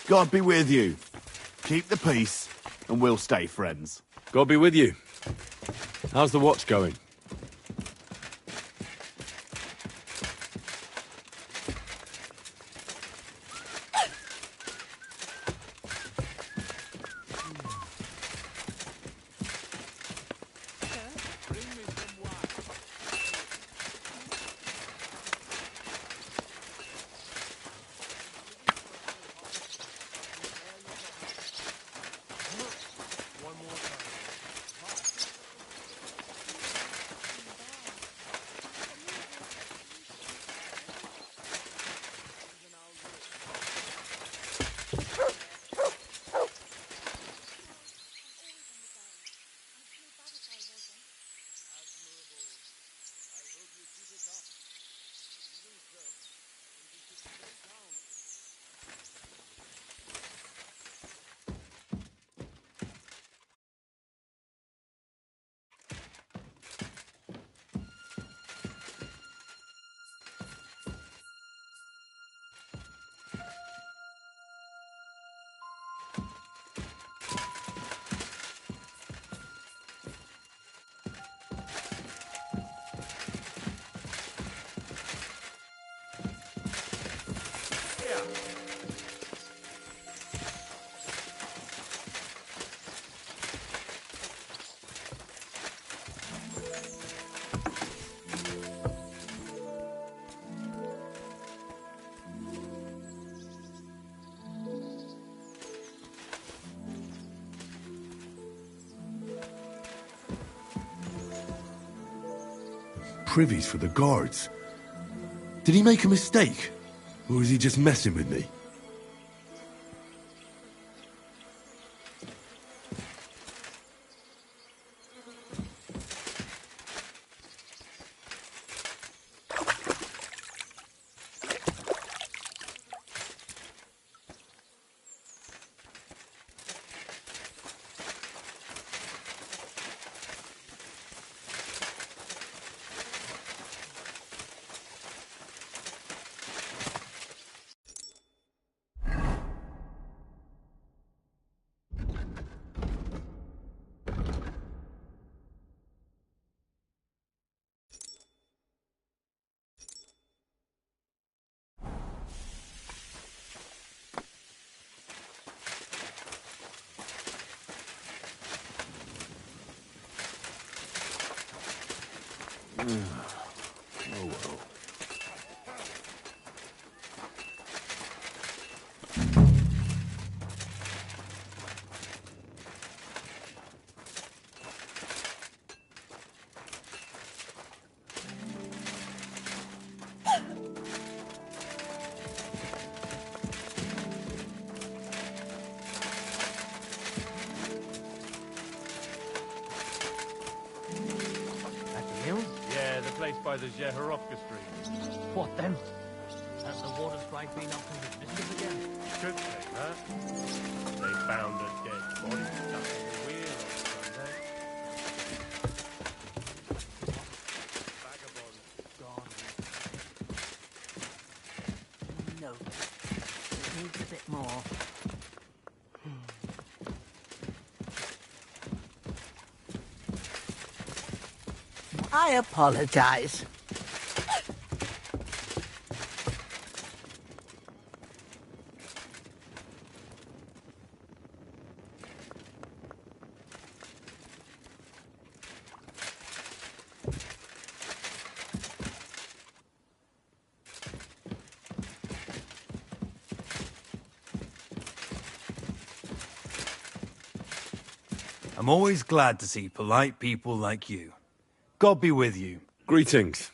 God be with you. Keep the peace, and we'll stay friends. God be with you. How's the watch going? Privies for the guards. Did he make a mistake? Or is he just messing with me? Oh well. Yeah, the place by the Zehorovka Street. What then? Has the water strike been up to the district again? Could say that. They found a dead body stuck in the wheel on Sunday. Vagabond gone. No. It needs a bit more. I apologize. I'm always glad to see polite people like you. God be with you. Greetings.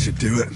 should do it.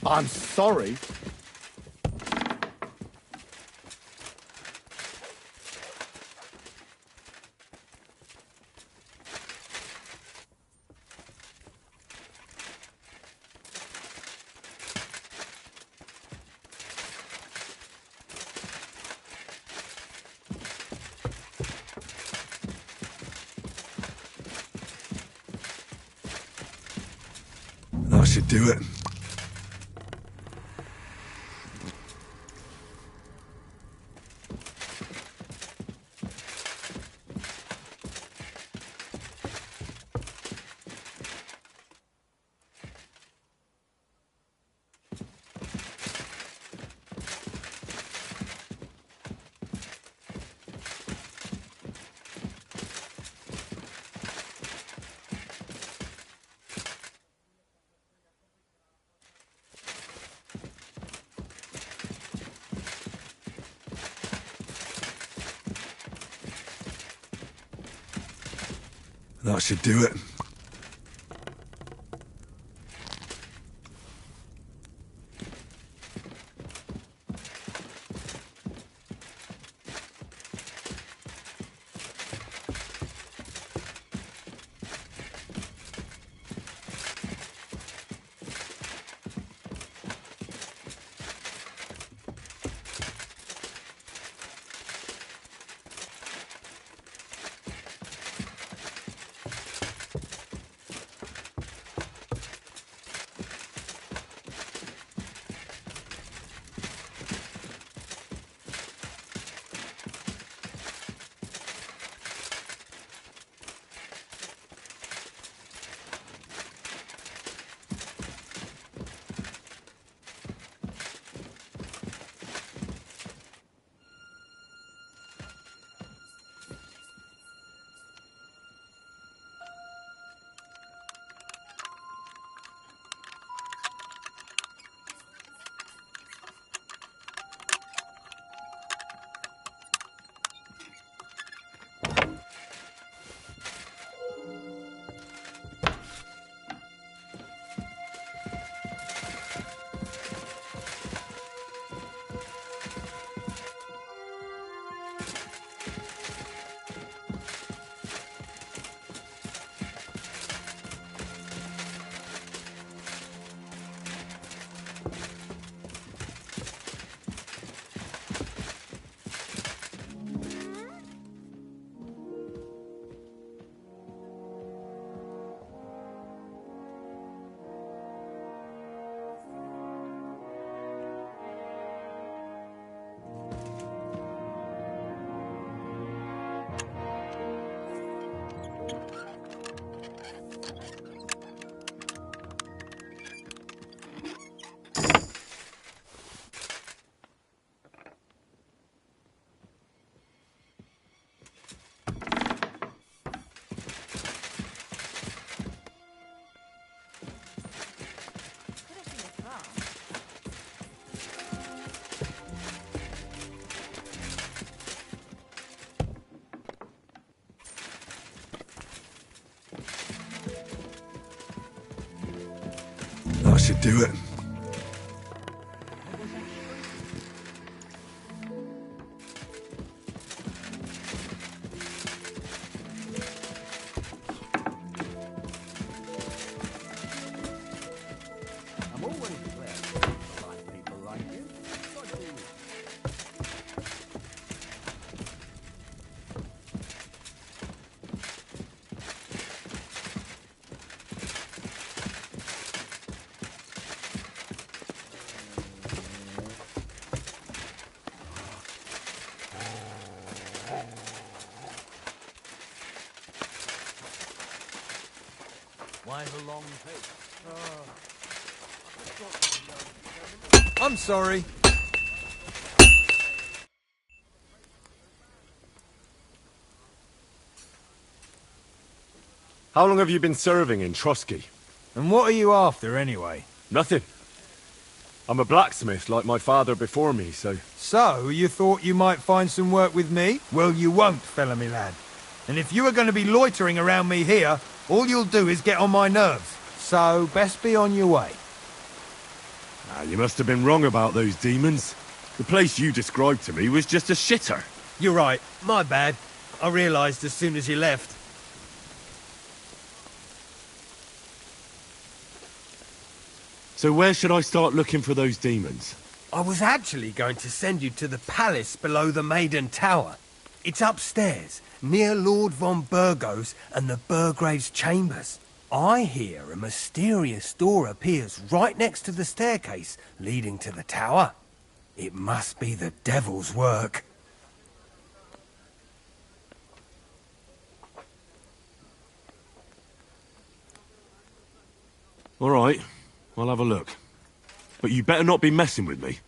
I'm sorry. That should do it. That should do it. That should do it. I'm always glad. Why the long face? I'm sorry. How long have you been serving in Trotsky? And what are you after, anyway? Nothing. I'm a blacksmith like my father before me, so... So, you thought you might find some work with me? Well, you won't, fella me lad. And if you are going to be loitering around me here, all you'll do is get on my nerves. So, best be on your way. Ah, you must have been wrong about those demons. The place you described to me was just a shitter. You're right. My bad. I realised as soon as you left. So where should I start looking for those demons? I was actually going to send you to the palace below the Maiden Tower. It's upstairs, near Lord von Burgos and the Burgrave's chambers. I hear a mysterious door appears right next to the staircase leading to the tower. It must be the devil's work. All right, I'll have a look. But you better not be messing with me.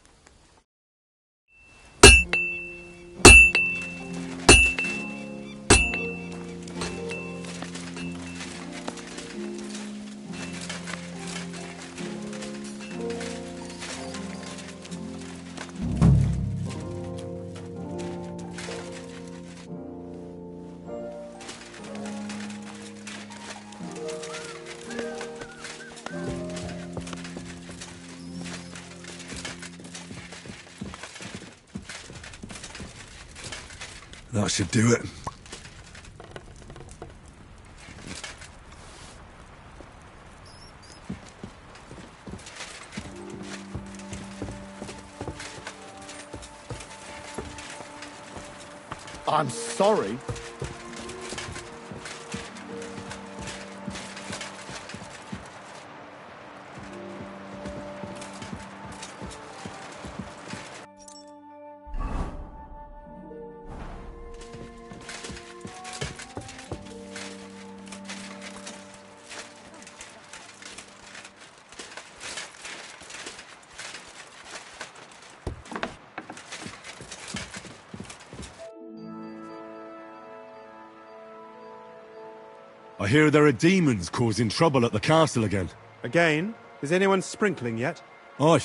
That should do it. I'm sorry. I hear there are demons causing trouble at the castle again. Again? Is anyone sprinkling yet? Aye.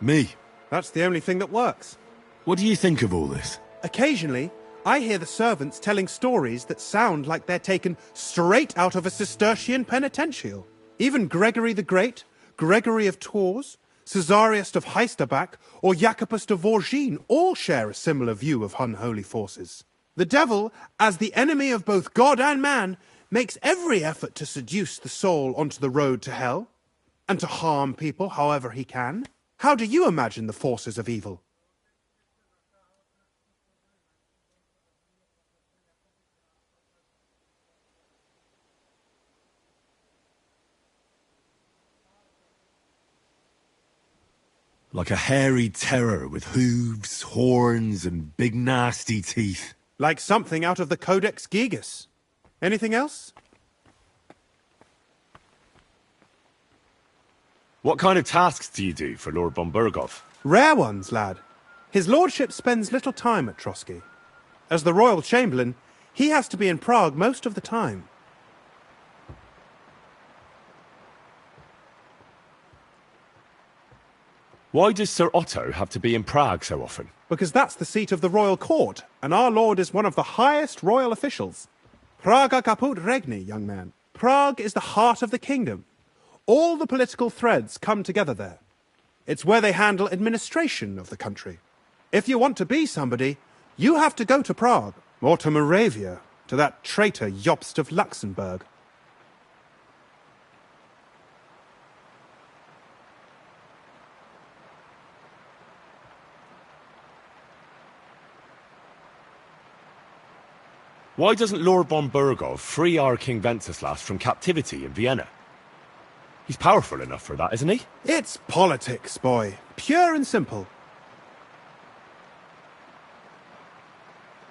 Me. That's the only thing that works. What do you think of all this? Occasionally, I hear the servants telling stories that sound like they're taken straight out of a Cistercian penitential. Even Gregory the Great, Gregory of Tours, Caesarius of Heisterbach, or Jacobus de Vorgine all share a similar view of unholy forces. The devil, as the enemy of both God and man, makes every effort to seduce the soul onto the road to hell, and to harm people however he can. How do you imagine the forces of evil? Like a hairy terror with hooves, horns, and big nasty teeth. Like something out of the Codex Gigas. Anything else? What kind of tasks do you do for Lord von Burgov? Rare ones, lad. His lordship spends little time at Trotsky. As the royal chamberlain, he has to be in Prague most of the time. Why does Sir Otto have to be in Prague so often? Because that's the seat of the royal court, and our lord is one of the highest royal officials. Praga caput regni, young man. Prague is the heart of the kingdom. All the political threads come together there. It's where they handle administration of the country. If you want to be somebody, you have to go to Prague, or to Moravia, to that traitor Jobst of Luxembourg. Why doesn't Lord von Burgov free our King Wenceslas from captivity in Vienna? He's powerful enough for that, isn't he? It's politics, boy. Pure and simple.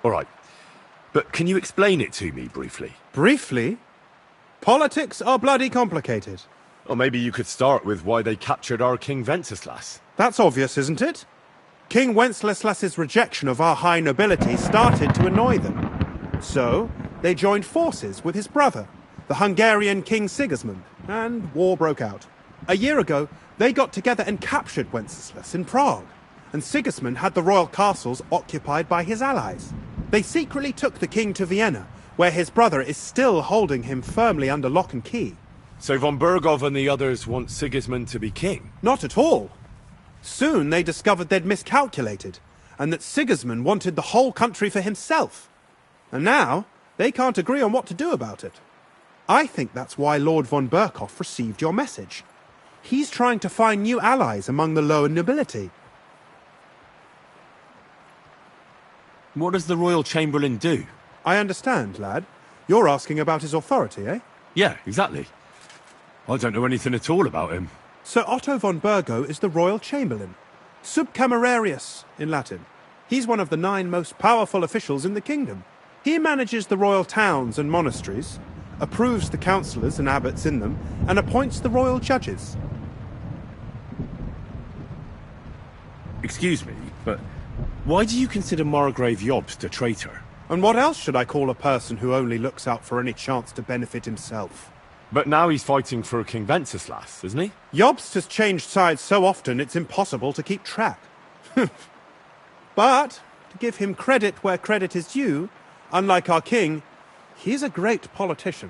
All right. But can you explain it to me briefly? Briefly? Politics are bloody complicated. Or maybe you could start with why they captured our King Wenceslas. That's obvious, isn't it? King Wenceslas's rejection of our high nobility started to annoy them. So, they joined forces with his brother, the Hungarian King Sigismund, and war broke out. A year ago, they got together and captured Wenceslas in Prague, and Sigismund had the royal castles occupied by his allies. They secretly took the king to Vienna, where his brother is still holding him firmly under lock and key. So von Bergov and the others want Sigismund to be king? Not at all. Soon they discovered they'd miscalculated, and that Sigismund wanted the whole country for himself. And now, they can't agree on what to do about it. I think that's why Lord von Berkhoff received your message. He's trying to find new allies among the lower nobility. What does the Royal Chamberlain do? I understand, lad. You're asking about his authority, eh? Yeah, exactly. I don't know anything at all about him. Sir Otto von Bergo is the Royal Chamberlain. Subcamerarius, in Latin. He's one of the 9 most powerful officials in the kingdom. He manages the royal towns and monasteries, approves the councillors and abbots in them, and appoints the royal judges. Excuse me, but why do you consider Margrave Jobst a traitor? And what else should I call a person who only looks out for any chance to benefit himself? But now he's fighting for King Wenceslas, isn't he? Jobst has changed sides so often it's impossible to keep track. But, to give him credit where credit is due, unlike our king, he's a great politician.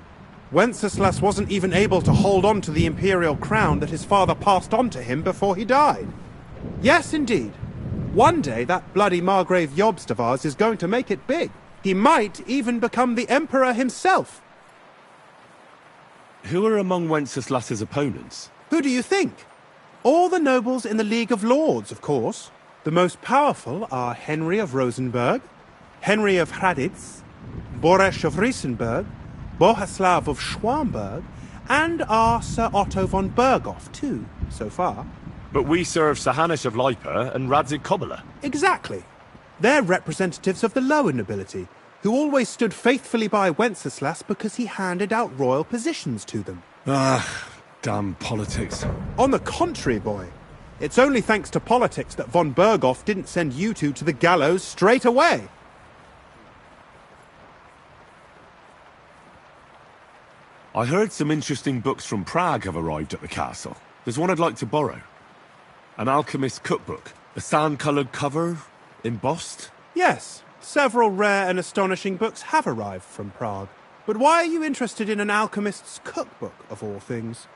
Wenceslas wasn't even able to hold on to the imperial crown that his father passed on to him before he died. Yes, indeed. One day that bloody Margrave Jobst of ours is going to make it big. He might even become the emperor himself. Who are among Wenceslas's opponents? Who do you think? All the nobles in the League of Lords, of course. The most powerful are Henry of Rosenberg, Henry of Hraditz, Boresh of Riesenberg, Bohuslav of Schwamberg, and our Sir Otto von Berghoff, too, so far. But we serve Sir Hanush of Lipa and Radzig Kobyla. Exactly. They're representatives of the lower nobility, who always stood faithfully by Wenceslas because he handed out royal positions to them. Ah, damn politics. On the contrary, boy. It's only thanks to politics that von Berghoff didn't send you two to the gallows straight away. I heard some interesting books from Prague have arrived at the castle. There's one I'd like to borrow. An alchemist's cookbook. A sand-coloured cover, embossed. Yes, several rare and astonishing books have arrived from Prague. But why are you interested in an alchemist's cookbook, of all things?